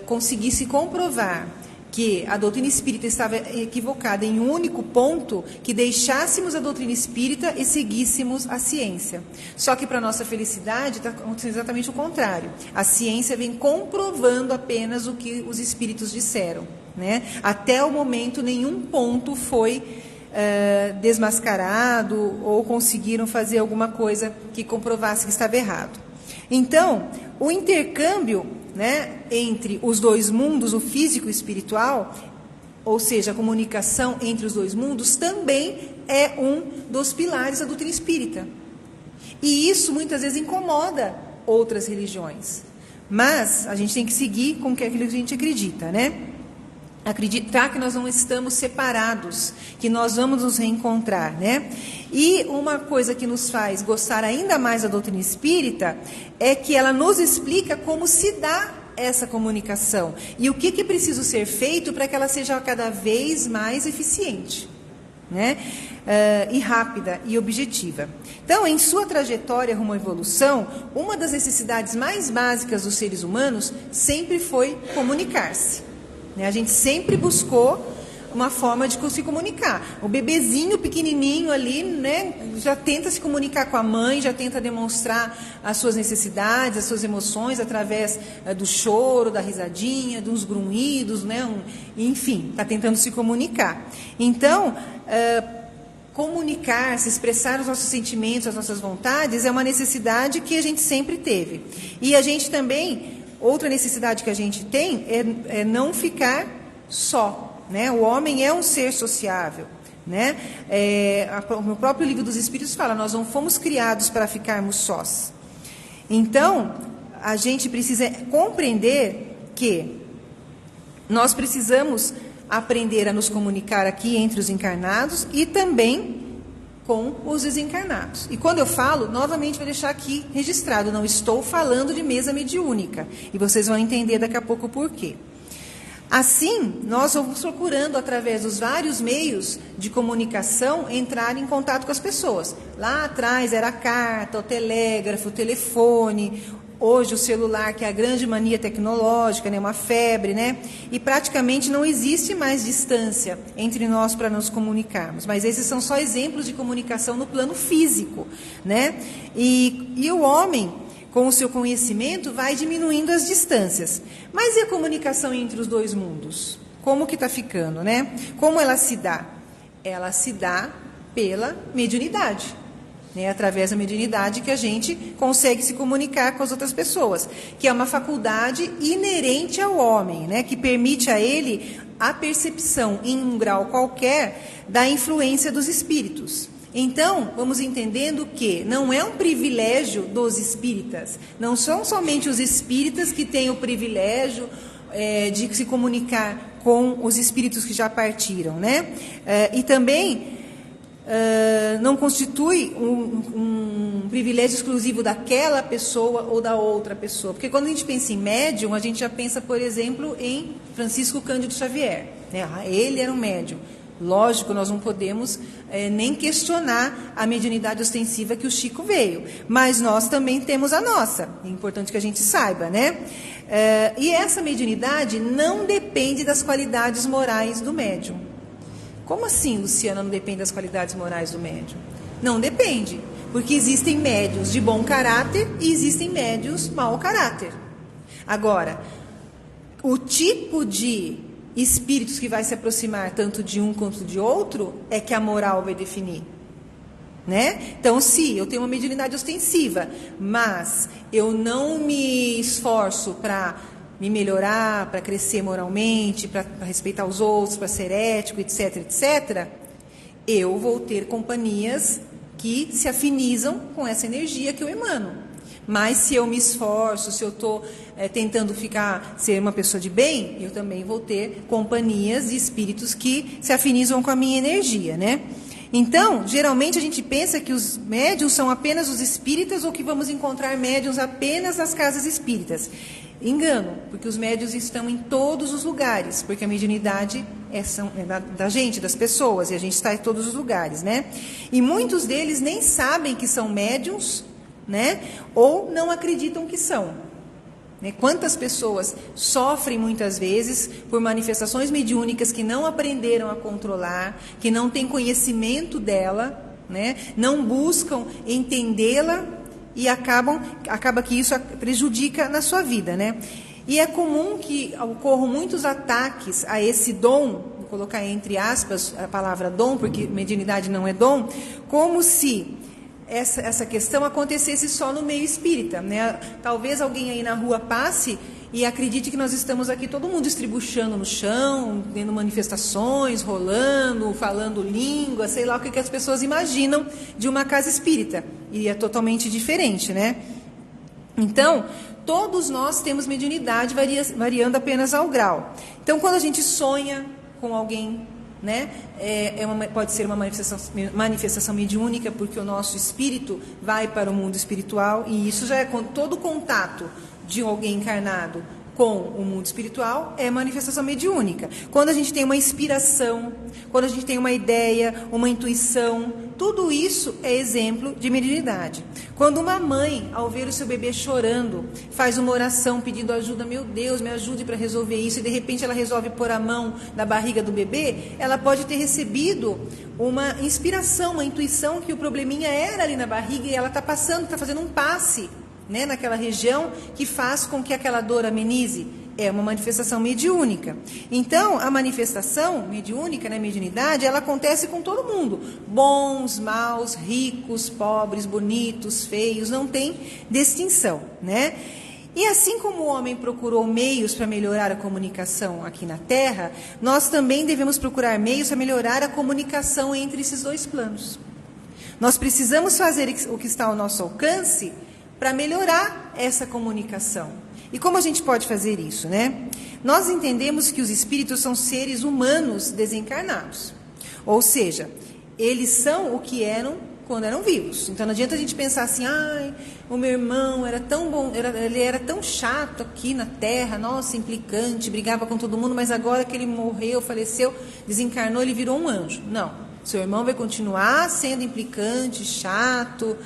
conseguisse comprovar que a doutrina espírita estava equivocada em um único ponto, que deixássemos a doutrina espírita e seguíssemos a ciência. Só que, para nossa felicidade, está acontecendo exatamente o contrário. A ciência vem comprovando apenas o que os espíritos disseram. Né? Até o momento, nenhum ponto foi desmascarado ou conseguiram fazer alguma coisa que comprovasse que estava errado. Então, o intercâmbio, né, entre os dois mundos, o físico e o espiritual, ou seja, a comunicação entre os dois mundos, também é um dos pilares da doutrina espírita. E isso muitas vezes incomoda outras religiões. Mas a gente tem que seguir com aquilo que a gente acredita, né? Acreditar que nós não estamos separados, que nós vamos nos reencontrar, né? E uma coisa que nos faz gostar ainda mais da doutrina espírita é que ela nos explica como se dá essa comunicação e o que é preciso ser feito para que ela seja cada vez mais eficiente, né? E rápida e objetiva. Então, em sua trajetória rumo à evolução, uma das necessidades mais básicas dos seres humanos sempre foi comunicar-se. A gente sempre buscou uma forma de se comunicar. O bebezinho pequenininho ali, né, já tenta se comunicar com a mãe, já tenta demonstrar as suas necessidades, as suas emoções através do choro, da risadinha, dos grunhidos, né, enfim, está tentando se comunicar. Então, comunicar-se, expressar os nossos sentimentos, as nossas vontades, é uma necessidade que a gente sempre teve. E a gente também... Outra necessidade que a gente tem é não ficar só, né? O homem é um ser sociável, né? No próprio Livro dos Espíritos fala, nós não fomos criados para ficarmos sós. Então, a gente precisa compreender que nós precisamos aprender a nos comunicar aqui entre os encarnados e também com os desencarnados. E quando eu falo, novamente vou deixar aqui registrado, não estou falando de mesa mediúnica. E vocês vão entender daqui a pouco o porquê. Assim, nós vamos procurando, através dos vários meios de comunicação, entrar em contato com as pessoas. Lá atrás era a carta, o telégrafo, o telefone. hoje o celular, que é a grande mania tecnológica, né, uma febre, né, e praticamente não existe mais distância entre nós para nos comunicarmos, mas esses são só exemplos de comunicação no plano físico, né, e o homem, com o seu conhecimento, vai diminuindo as distâncias. Mas e a comunicação entre os dois mundos? Como que está ficando, né? Como ela se dá? Ela se dá pela mediunidade. É através da mediunidade que a gente consegue se comunicar com as outras pessoas, que é uma faculdade inerente ao homem, né, que permite a ele a percepção, em um grau qualquer, da influência dos espíritos. Então, vamos entendendo que não é um privilégio dos espíritas, não são somente os espíritas que têm o privilégio de se comunicar com os espíritos que já partiram, né? E também não constitui um privilégio exclusivo daquela pessoa ou da outra pessoa. Porque quando a gente pensa em médium, a gente já pensa, por exemplo, em Francisco Cândido Xavier, né? Ele era um médium. Lógico, nós não podemos nem questionar a mediunidade ostensiva que o Chico veio, mas nós também temos a nossa, é importante que a gente saiba, né? E essa mediunidade não depende das qualidades morais do médium. Como assim, Luciana, não depende das qualidades morais do médium? Não depende, porque existem médiuns de bom caráter e existem médiuns mau caráter. Agora, o tipo de espíritos que vai se aproximar tanto de um quanto de outro é que a moral vai definir, né? Então, se eu tenho uma mediunidade ostensiva, mas eu não me esforço para me melhorar, para crescer moralmente, para respeitar os outros, para ser ético, etc, etc, eu vou ter companhias que se afinizam com essa energia que eu emano. Mas se eu me esforço, se eu estou tentando ser uma pessoa de bem, eu também vou ter companhias de espíritos que se afinizam com a minha energia, né? Então, geralmente a gente pensa que os médiuns são apenas os espíritas ou que vamos encontrar médiuns apenas nas casas espíritas. Engano, porque os médiuns estão em todos os lugares, porque a mediunidade é da gente, das pessoas, e a gente está em todos os lugares, né? E muitos deles nem sabem que são médiuns, né? Ou não acreditam que são. Né? Quantas pessoas sofrem muitas vezes por manifestações mediúnicas que não aprenderam a controlar, que não têm conhecimento dela, né? Não buscam entendê-la e acaba que isso prejudica na sua vida, né? E é comum que ocorram muitos ataques a esse dom, vou colocar entre aspas a palavra dom, porque mediunidade não é dom, como se essa questão acontecesse só no meio espírita, né? Talvez alguém aí na rua passe e acredite que nós estamos aqui todo mundo estribuchando no chão, tendo manifestações, rolando, falando língua, sei lá o que as pessoas imaginam de uma casa espírita. E é totalmente diferente, né? Então, todos nós temos mediunidade variando apenas ao grau. Então, quando a gente sonha com alguém, né, pode ser uma manifestação mediúnica, porque o nosso espírito vai para o mundo espiritual, e isso já é com todo o contato de alguém encarnado com o mundo espiritual, é manifestação mediúnica. Quando a gente tem uma inspiração, quando a gente tem uma ideia, uma intuição, tudo isso é exemplo de mediunidade. Quando uma mãe, ao ver o seu bebê chorando, faz uma oração pedindo ajuda, meu Deus, me ajude para resolver isso, e de repente ela resolve pôr a mão na barriga do bebê, ela pode ter recebido uma inspiração, uma intuição que o probleminha era ali na barriga e ela está fazendo um passe, né, naquela região que faz com que aquela dor amenize. É uma manifestação mediúnica. Então, a manifestação mediúnica, né, mediunidade, ela acontece com todo mundo. Bons, maus, ricos, pobres, bonitos, feios, não tem distinção, né? E assim como o homem procurou meios para melhorar a comunicação aqui na Terra, nós também devemos procurar meios para melhorar a comunicação entre esses dois planos. Nós precisamos fazer o que está ao nosso alcance para melhorar essa comunicação. E como a gente pode fazer isso, né? Nós entendemos que os espíritos são seres humanos desencarnados. Ou seja, eles são o que eram quando eram vivos. Então não adianta a gente pensar assim, ai, o meu irmão era tão bom, ele era tão chato aqui na Terra, nossa, implicante, brigava com todo mundo, mas agora que ele morreu, faleceu, desencarnou, ele virou um anjo. Não. Seu irmão vai continuar sendo implicante, chato,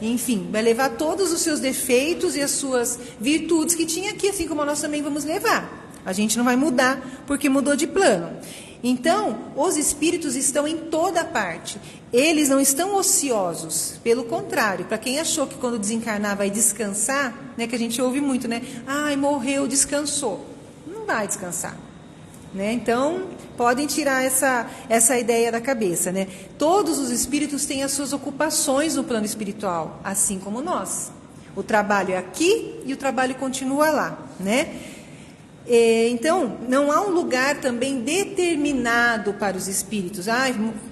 enfim, vai levar todos os seus defeitos e as suas virtudes que tinha aqui, assim como nós também vamos levar. A gente não vai mudar porque mudou de plano. Então, os espíritos estão em toda parte. Eles não estão ociosos. Pelo contrário, para quem achou que quando desencarnar vai descansar, né, que a gente ouve muito, né? Ai, morreu, descansou. Não vai descansar. Né? Então, podem tirar essa ideia da cabeça. Né? Todos os espíritos têm as suas ocupações no plano espiritual, assim como nós. O trabalho é aqui e o trabalho continua lá. Né? Então, não há um lugar também determinado para os espíritos.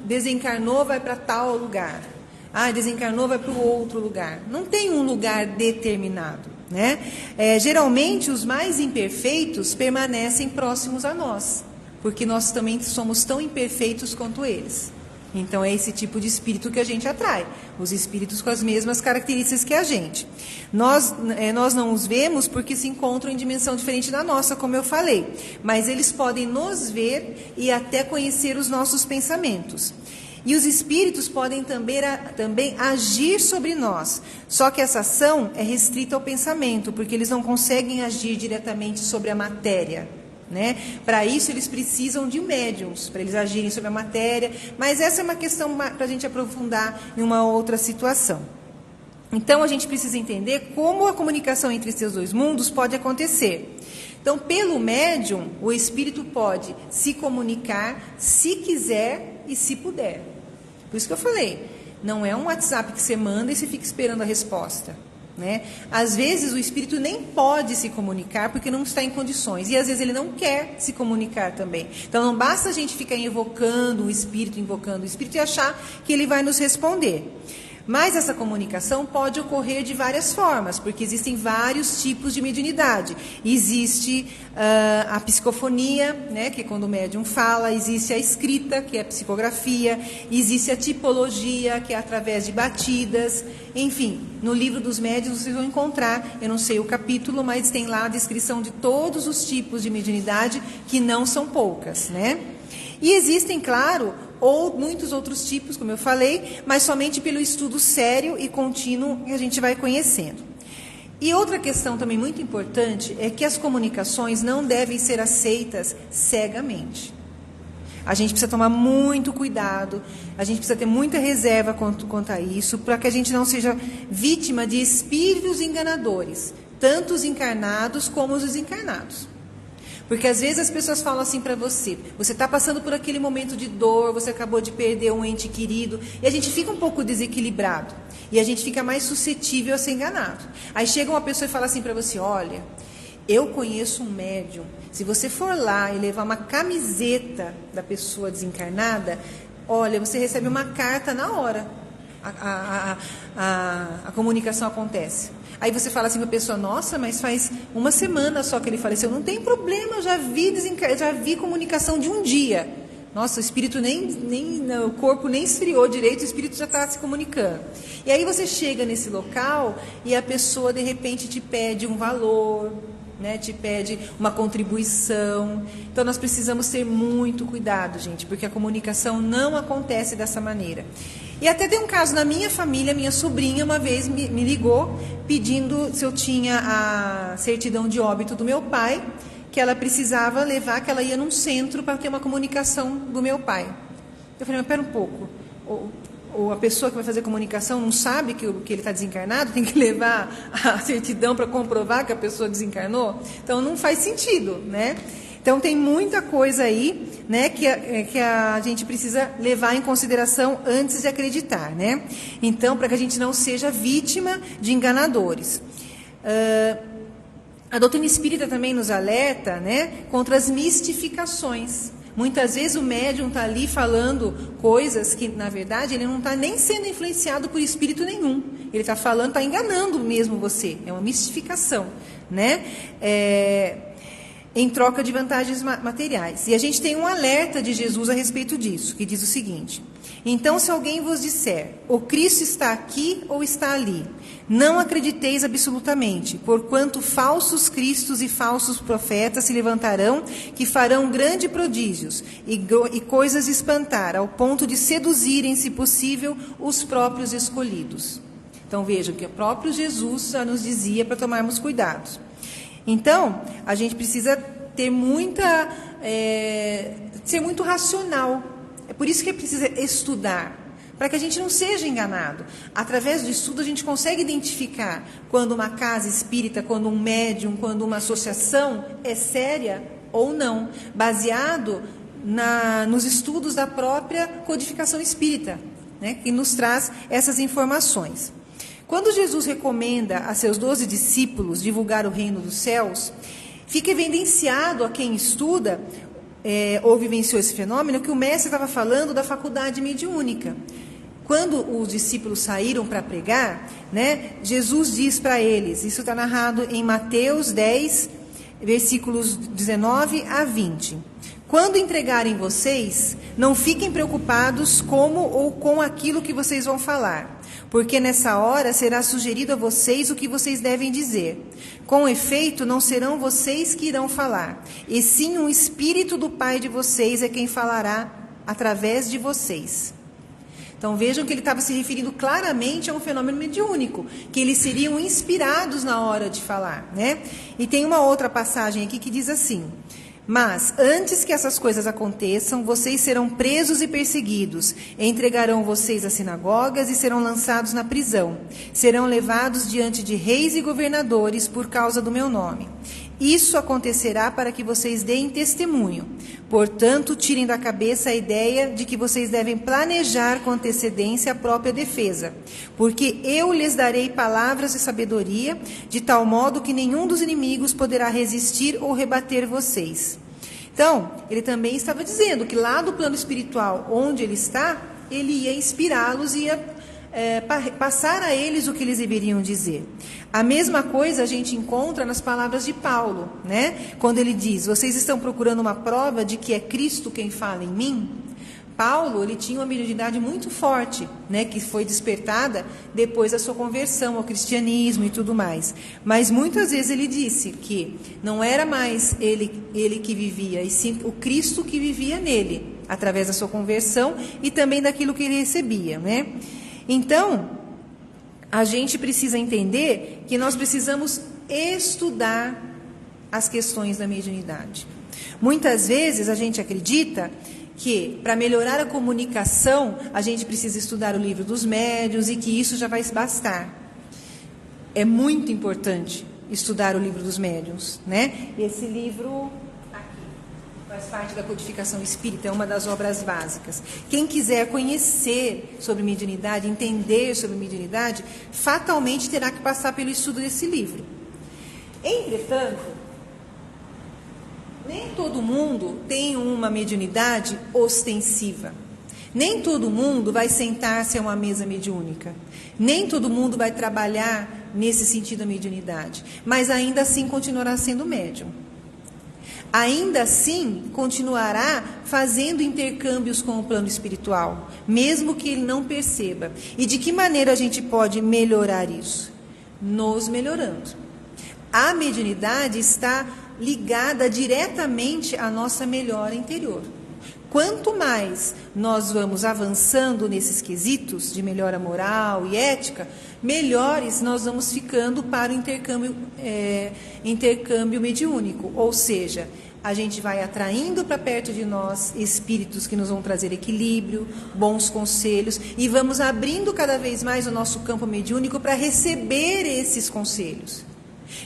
Desencarnou, vai para tal lugar. Desencarnou, vai para o outro lugar. Não tem um lugar determinado. Né? Geralmente, os mais imperfeitos permanecem próximos a nós, porque nós também somos tão imperfeitos quanto eles. Então, é esse tipo de espírito que a gente atrai, os espíritos com as mesmas características que a gente. Nós não os vemos porque se encontram em dimensão diferente da nossa, como eu falei, mas eles podem nos ver e até conhecer os nossos pensamentos. E os espíritos podem também agir sobre nós, só que essa ação é restrita ao pensamento, porque eles não conseguem agir diretamente sobre a matéria. Né? Para isso eles precisam de médiums, para eles agirem sobre a matéria, mas essa é uma questão para a gente aprofundar em uma outra situação. Então a gente precisa entender como a comunicação entre esses dois mundos pode acontecer. Então, pelo médium, o espírito pode se comunicar se quiser e se puder. Por isso que eu falei, não é um WhatsApp que você manda e você fica esperando a resposta. Né? Às vezes o espírito nem pode se comunicar porque não está em condições, e às vezes ele não quer se comunicar também. Então não basta a gente ficar invocando o espírito e achar que ele vai nos responder. Mas essa comunicação pode ocorrer de várias formas, porque existem vários tipos de mediunidade. Existe a psicofonia, né, que é quando o médium fala, existe a escrita, que é a psicografia, existe a tipologia, que é através de batidas. Enfim, no livro dos médiuns vocês vão encontrar, eu não sei o capítulo, mas tem lá a descrição de todos os tipos de mediunidade, que não são poucas, né? E existem, claro, ou muitos outros tipos, como eu falei, mas somente pelo estudo sério e contínuo que a gente vai conhecendo. E outra questão também muito importante é que as comunicações não devem ser aceitas cegamente. A gente precisa tomar muito cuidado, a gente precisa ter muita reserva quanto a isso, para que a gente não seja vítima de espíritos enganadores, tanto os encarnados como os desencarnados. Porque às vezes as pessoas falam assim para você está passando por aquele momento de dor, você acabou de perder um ente querido, e a gente fica um pouco desequilibrado, e a gente fica mais suscetível a ser enganado. Aí chega uma pessoa e fala assim para você, olha, eu conheço um médium, se você for lá e levar uma camiseta da pessoa desencarnada, olha, você recebe uma carta na hora, a comunicação acontece. Aí você fala assim para a pessoa, nossa, mas faz uma semana só que ele faleceu. Não tem problema, eu já vi comunicação de um dia. Nossa, o espírito o corpo nem esfriou direito, o espírito já está se comunicando. E aí você chega nesse local e a pessoa de repente te pede um valor, né, te pede uma contribuição. Então nós precisamos ter muito cuidado, gente, porque a comunicação não acontece dessa maneira. E até tem um caso na minha família, minha sobrinha uma vez me ligou pedindo se eu tinha a certidão de óbito do meu pai, que ela precisava levar, que ela ia num centro para ter uma comunicação do meu pai. Eu falei, mas pera um pouco, ou a pessoa que vai fazer comunicação não sabe que ele está desencarnado, tem que levar a certidão para comprovar que a pessoa desencarnou? Então não faz sentido, né? Então tem muita coisa aí, né, que a gente precisa levar em consideração antes de acreditar, né? Então, para que a gente não seja vítima de enganadores. A doutrina espírita também nos alerta, né, contra as mistificações. Muitas vezes o médium está ali falando coisas que, na verdade, ele não está nem sendo influenciado por espírito nenhum. Ele está falando, está enganando mesmo você. É uma mistificação, né? em troca de vantagens materiais. E a gente tem um alerta de Jesus a respeito disso, que diz o seguinte: então, se alguém vos disser, o Cristo está aqui ou está ali, não acrediteis absolutamente, porquanto falsos cristos e falsos profetas se levantarão, que farão grandes prodígios e coisas de espantar, ao ponto de seduzirem, se possível, os próprios escolhidos. Então, vejam que o próprio Jesus já nos dizia para tomarmos cuidado. Então, a gente precisa ter ser muito racional. É por isso que precisa estudar, para que a gente não seja enganado. Através do estudo, a gente consegue identificar quando uma casa espírita, quando um médium, quando uma associação é séria ou não, baseado nos estudos da própria codificação espírita, né, que nos traz essas informações. Quando Jesus recomenda a seus 12 discípulos divulgar o reino dos céus, fica evidenciado a quem estuda ou vivenciou esse fenômeno, que o mestre estava falando da faculdade mediúnica. Quando os discípulos saíram para pregar, né, Jesus diz para eles, isso está narrado em Mateus 10, versículos 19 a 20. Quando entregarem vocês, não fiquem preocupados como ou com aquilo que vocês vão falar, porque nessa hora será sugerido a vocês o que vocês devem dizer. Com efeito, não serão vocês que irão falar, e sim o Espírito do Pai de vocês é quem falará através de vocês. Então vejam que ele estava se referindo claramente a um fenômeno mediúnico, que eles seriam inspirados na hora de falar, né? E tem uma outra passagem aqui que diz assim: mas, antes que essas coisas aconteçam, vocês serão presos e perseguidos, entregarão vocês às sinagogas e serão lançados na prisão. Serão levados diante de reis e governadores por causa do meu nome. Isso acontecerá para que vocês deem testemunho. Portanto, tirem da cabeça a ideia de que vocês devem planejar com antecedência a própria defesa, porque eu lhes darei palavras de sabedoria, de tal modo que nenhum dos inimigos poderá resistir ou rebater vocês. Então, ele também estava dizendo que lá do plano espiritual, onde ele está, ele ia inspirá-los e ia passar a eles o que eles deveriam dizer. A mesma coisa a gente encontra nas palavras de Paulo, né? Quando ele diz, vocês estão procurando uma prova de que é Cristo quem fala em mim? Paulo, ele tinha uma mediunidade muito forte, né, que foi despertada depois da sua conversão ao cristianismo e tudo mais. Mas muitas vezes ele disse que não era mais ele que vivia, e sim o Cristo que vivia nele, através da sua conversão e também daquilo que ele recebia, né? Então, a gente precisa entender que nós precisamos estudar as questões da mediunidade. Muitas vezes a gente acredita que para melhorar a comunicação a gente precisa estudar o livro dos médiuns e que isso já vai bastar. É muito importante estudar o livro dos médiuns, né? Esse livro faz parte da codificação espírita, é uma das obras básicas. Quem quiser conhecer sobre mediunidade, entender sobre mediunidade, fatalmente terá que passar pelo estudo desse livro. Entretanto, nem todo mundo tem uma mediunidade ostensiva. Nem todo mundo vai sentar-se a uma mesa mediúnica. Nem todo mundo vai trabalhar nesse sentido a mediunidade. Mas ainda assim continuará sendo médium. Ainda assim, continuará fazendo intercâmbios com o plano espiritual, mesmo que ele não perceba. E de que maneira a gente pode melhorar isso? Nos melhorando. A mediunidade está ligada diretamente à nossa melhora interior. Quanto mais nós vamos avançando nesses quesitos de melhora moral e ética, melhores nós vamos ficando para o intercâmbio mediúnico. Ou seja, a gente vai atraindo para perto de nós espíritos que nos vão trazer equilíbrio, bons conselhos, e vamos abrindo cada vez mais o nosso campo mediúnico para receber esses conselhos.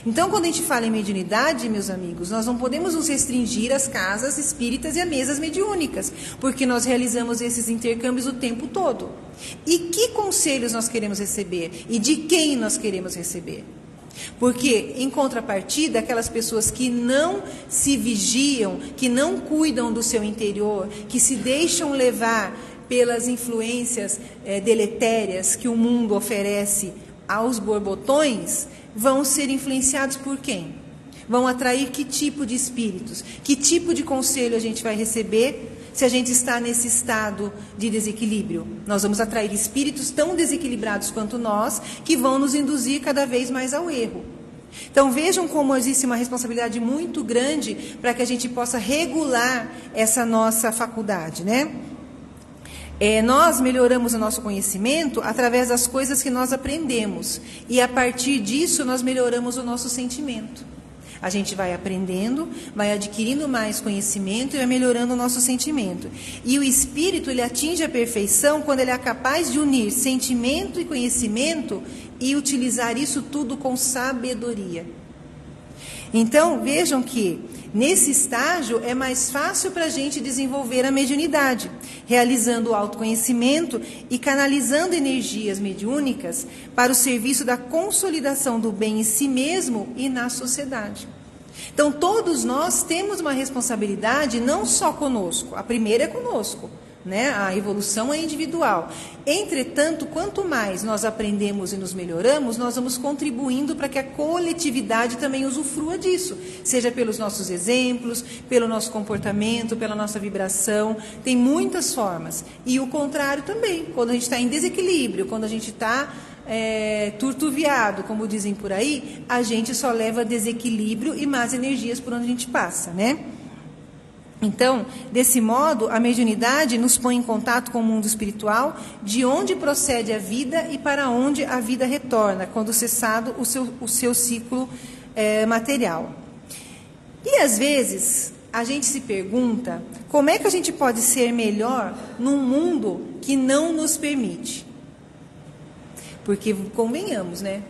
Então, quando a gente fala em mediunidade, meus amigos, nós não podemos nos restringir às casas espíritas e a mesas mediúnicas, porque nós realizamos esses intercâmbios o tempo todo. E que conselhos nós queremos receber? E de quem nós queremos receber? Porque, em contrapartida, aquelas pessoas que não se vigiam, que não cuidam do seu interior, que se deixam levar pelas influências deletérias que o mundo oferece aos borbotões, vão ser influenciados por quem? vão atrair que tipo de espíritos? Que tipo de conselho a gente vai receber se a gente está nesse estado de desequilíbrio? Nós vamos atrair espíritos tão desequilibrados quanto nós, que vão nos induzir cada vez mais ao erro. Então vejam como existe uma responsabilidade muito grande para que a gente possa regular essa nossa faculdade, né? Nós melhoramos o nosso conhecimento através das coisas que nós aprendemos. E a partir disso nós melhoramos o nosso sentimento. A gente vai aprendendo, vai adquirindo mais conhecimento e vai melhorando o nosso sentimento. E o espírito, ele atinge a perfeição quando ele é capaz de unir sentimento e conhecimento e utilizar isso tudo com sabedoria. Então, vejam que nesse estágio é mais fácil para a gente desenvolver a mediunidade, realizando o autoconhecimento e canalizando energias mediúnicas para o serviço da consolidação do bem em si mesmo e na sociedade. Então, todos nós temos uma responsabilidade não só conosco, a primeira é conosco, né? A evolução é individual. Entretanto, quanto mais nós aprendemos e nos melhoramos, nós vamos contribuindo para que a coletividade também usufrua disso, seja pelos nossos exemplos, pelo nosso comportamento, pela nossa vibração. Tem muitas formas. E o contrário também, quando a gente está em desequilíbrio, quando a gente está turtuviado, como dizem por aí, a gente só leva desequilíbrio e más energias por onde a gente passa, né? Então, desse modo, a mediunidade nos põe em contato com o mundo espiritual, de onde procede a vida e para onde a vida retorna, quando cessado o seu ciclo material. E, às vezes, a gente se pergunta como é que a gente pode ser melhor num mundo que não nos permite. Porque, convenhamos, né?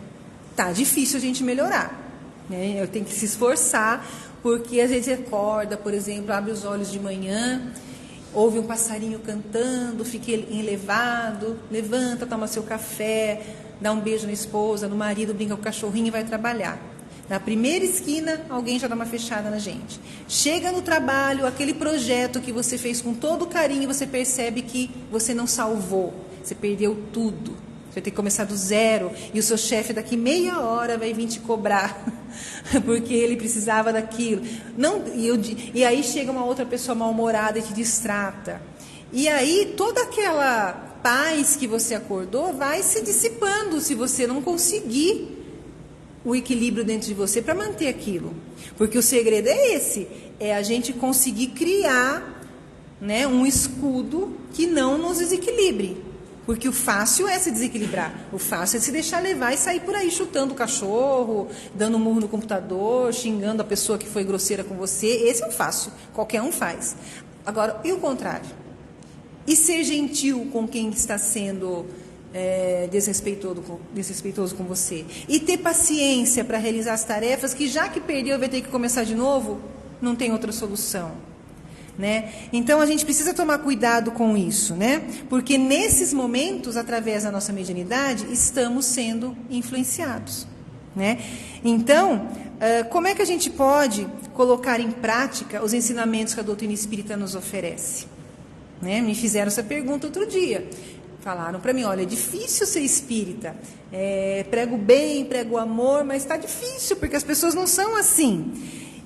Tá difícil a gente melhorar, né? Eu tenho que se esforçar. Porque a gente acorda, por exemplo, abre os olhos de manhã, ouve um passarinho cantando, fica elevado, levanta, toma seu café, dá um beijo na esposa, no marido, brinca com o cachorrinho e vai trabalhar. Na primeira esquina, alguém já dá uma fechada na gente. Chega no trabalho, aquele projeto que você fez com todo carinho, você percebe que você não salvou, você perdeu tudo. Você vai ter que começar do zero e o seu chefe daqui meia hora vai vir te cobrar porque ele precisava daquilo. E aí chega uma outra pessoa mal-humorada e te distrata. E aí toda aquela paz que você acordou vai se dissipando se você não conseguir o equilíbrio dentro de você para manter aquilo. Porque o segredo é esse, é a gente conseguir criar, né, um escudo que não nos desequilibre. Porque o fácil é se desequilibrar, o fácil é se deixar levar e sair por aí chutando o cachorro, dando um murro no computador, xingando a pessoa que foi grosseira com você. Esse é o fácil, qualquer um faz. Agora, e o contrário? E ser gentil com quem está sendo desrespeitoso com você? E ter paciência para realizar as tarefas que, já que perdeu, vai ter que começar de novo? Não tem outra solução. Né? Então a gente precisa tomar cuidado com isso, né? Porque nesses momentos, através da nossa mediunidade, estamos sendo influenciados, né? Então, como é que a gente pode colocar em prática os ensinamentos que a doutrina espírita nos oferece? Né? Me fizeram essa pergunta outro dia. Falaram para mim, olha, é difícil ser espírita, prego o bem, prego o amor, mas está difícil, porque as pessoas não são assim.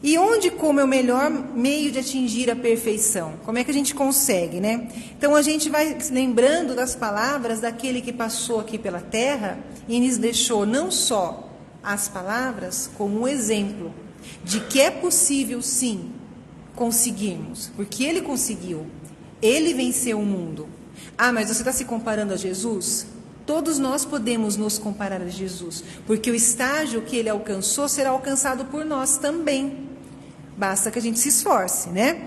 E como é o melhor meio de atingir a perfeição? Como é que a gente consegue, né? Então a gente vai lembrando das palavras daquele que passou aqui pela Terra e nos deixou não só as palavras, como um exemplo de que é possível sim conseguirmos, porque ele conseguiu, ele venceu o mundo. Ah, mas você está se comparando a Jesus? Todos nós podemos nos comparar a Jesus, porque o estágio que ele alcançou será alcançado por nós também. Basta que a gente se esforce, né?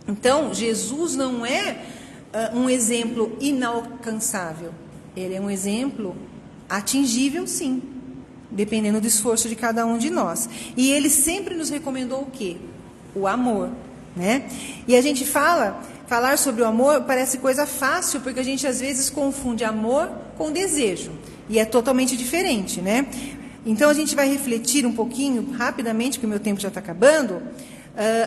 Então, Jesus não é um exemplo inalcançável. Ele é um exemplo atingível, sim, dependendo do esforço de cada um de nós. E ele sempre nos recomendou o quê? O amor, né? E a gente falar sobre o amor parece coisa fácil, porque a gente às vezes confunde amor com desejo. E é totalmente diferente, né? Então, a gente vai refletir um pouquinho, rapidamente, porque o meu tempo já está acabando,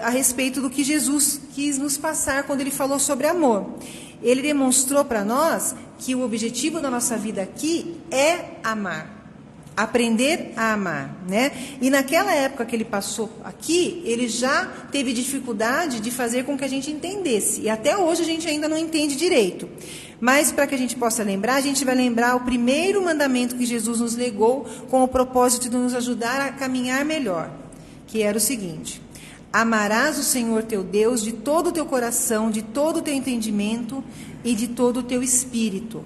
a respeito do que Jesus quis nos passar quando ele falou sobre amor. Ele demonstrou para nós que o objetivo da nossa vida aqui é amar. Aprender a amar, né? E naquela época que ele passou aqui, ele já teve dificuldade de fazer com que a gente entendesse. E até hoje a gente ainda não entende direito. Mas para que a gente possa lembrar, a gente vai lembrar o primeiro mandamento que Jesus nos legou com o propósito de nos ajudar a caminhar melhor, que era o seguinte: amarás o Senhor teu Deus de todo o teu coração, de todo o teu entendimento e de todo o teu espírito.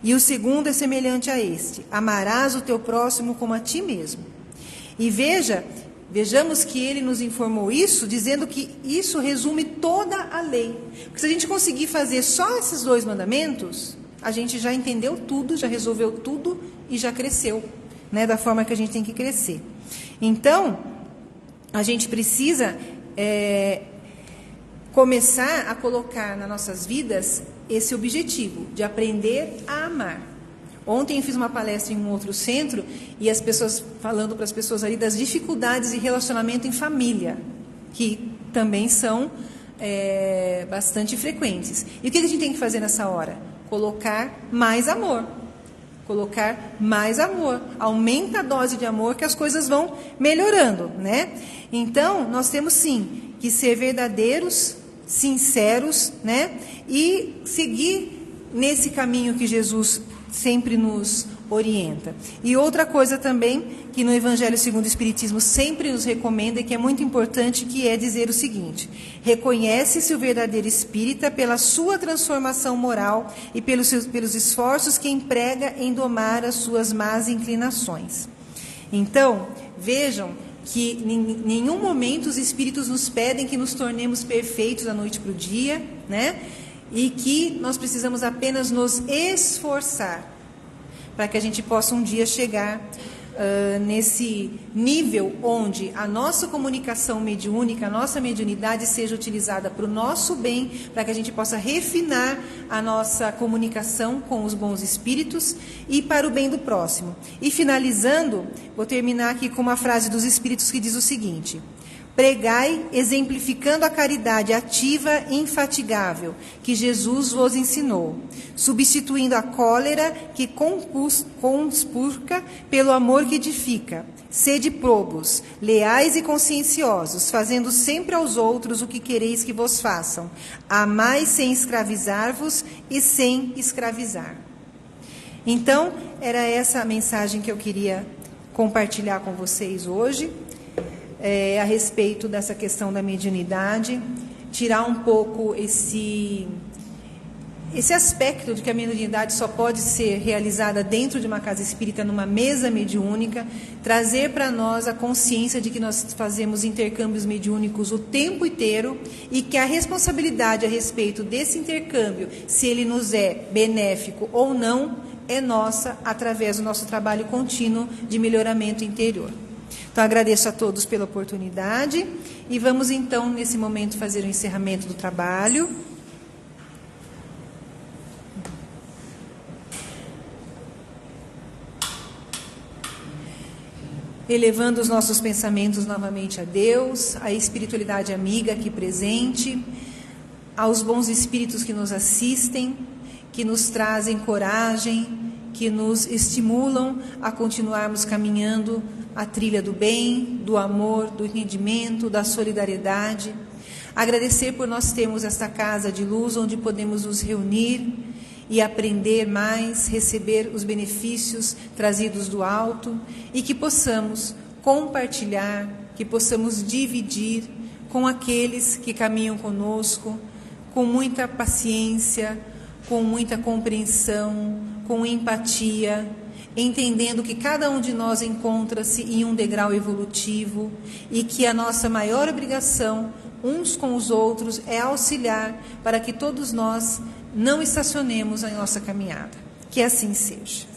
E o segundo é semelhante a este: amarás o teu próximo como a ti mesmo. E vejamos que ele nos informou isso, dizendo que isso resume toda a lei. Porque se a gente conseguir fazer só esses 2 mandamentos, a gente já entendeu tudo, já resolveu tudo e já cresceu, né, da forma que a gente tem que crescer. Então, a gente precisa começar a colocar nas nossas vidas esse objetivo de aprender a amar. Ontem eu fiz uma palestra em um outro centro e as pessoas falando para as pessoas ali das dificuldades de relacionamento em família, que também são bastante frequentes. E o que a gente tem que fazer nessa hora? Colocar mais amor. Colocar mais amor. Aumenta a dose de amor que as coisas vão melhorando, né? Então, nós temos sim que ser verdadeiros, sinceros, né? E seguir nesse caminho que Jesus sempre nos orienta. E outra coisa também que no Evangelho segundo o Espiritismo sempre nos recomenda e que é muito importante, que é dizer o seguinte: reconhece-se o verdadeiro espírita pela sua transformação moral e pelos esforços que emprega em domar as suas más inclinações. Então, vejam que em nenhum momento os espíritos nos pedem que nos tornemos perfeitos da noite para o dia, né? E que nós precisamos apenas nos esforçar para que a gente possa um dia chegar nesse nível onde a nossa comunicação mediúnica, a nossa mediunidade seja utilizada para o nosso bem, para que a gente possa refinar a nossa comunicação com os bons espíritos e para o bem do próximo. E finalizando, vou terminar aqui com uma frase dos espíritos que diz o seguinte: pregai, exemplificando a caridade ativa e infatigável que Jesus vos ensinou, substituindo a cólera que conspurca pelo amor que edifica. Sede probos, leais e conscienciosos, fazendo sempre aos outros o que quereis que vos façam. Amai sem escravizar-vos e sem escravizar. Então, era essa a mensagem que eu queria compartilhar com vocês hoje. A respeito dessa questão da mediunidade, tirar um pouco esse aspecto de que a mediunidade só pode ser realizada dentro de uma casa espírita, numa mesa mediúnica, trazer para nós a consciência de que nós fazemos intercâmbios mediúnicos o tempo inteiro e que a responsabilidade a respeito desse intercâmbio, se ele nos é benéfico ou não, é nossa através do nosso trabalho contínuo de melhoramento interior. Então, agradeço a todos pela oportunidade e vamos, então, nesse momento, fazer o encerramento do trabalho. Elevando os nossos pensamentos novamente a Deus, à espiritualidade amiga aqui presente, aos bons espíritos que nos assistem, que nos trazem coragem, que nos estimulam a continuarmos caminhando a trilha do bem, do amor, do entendimento, da solidariedade. Agradecer por nós termos esta casa de luz onde podemos nos reunir e aprender mais, receber os benefícios trazidos do alto e que possamos compartilhar, que possamos dividir com aqueles que caminham conosco, com muita paciência, com muita compreensão, com empatia, entendendo que cada um de nós encontra-se em um degrau evolutivo e que a nossa maior obrigação, uns com os outros, é auxiliar para que todos nós não estacionemos a nossa caminhada. Que assim seja.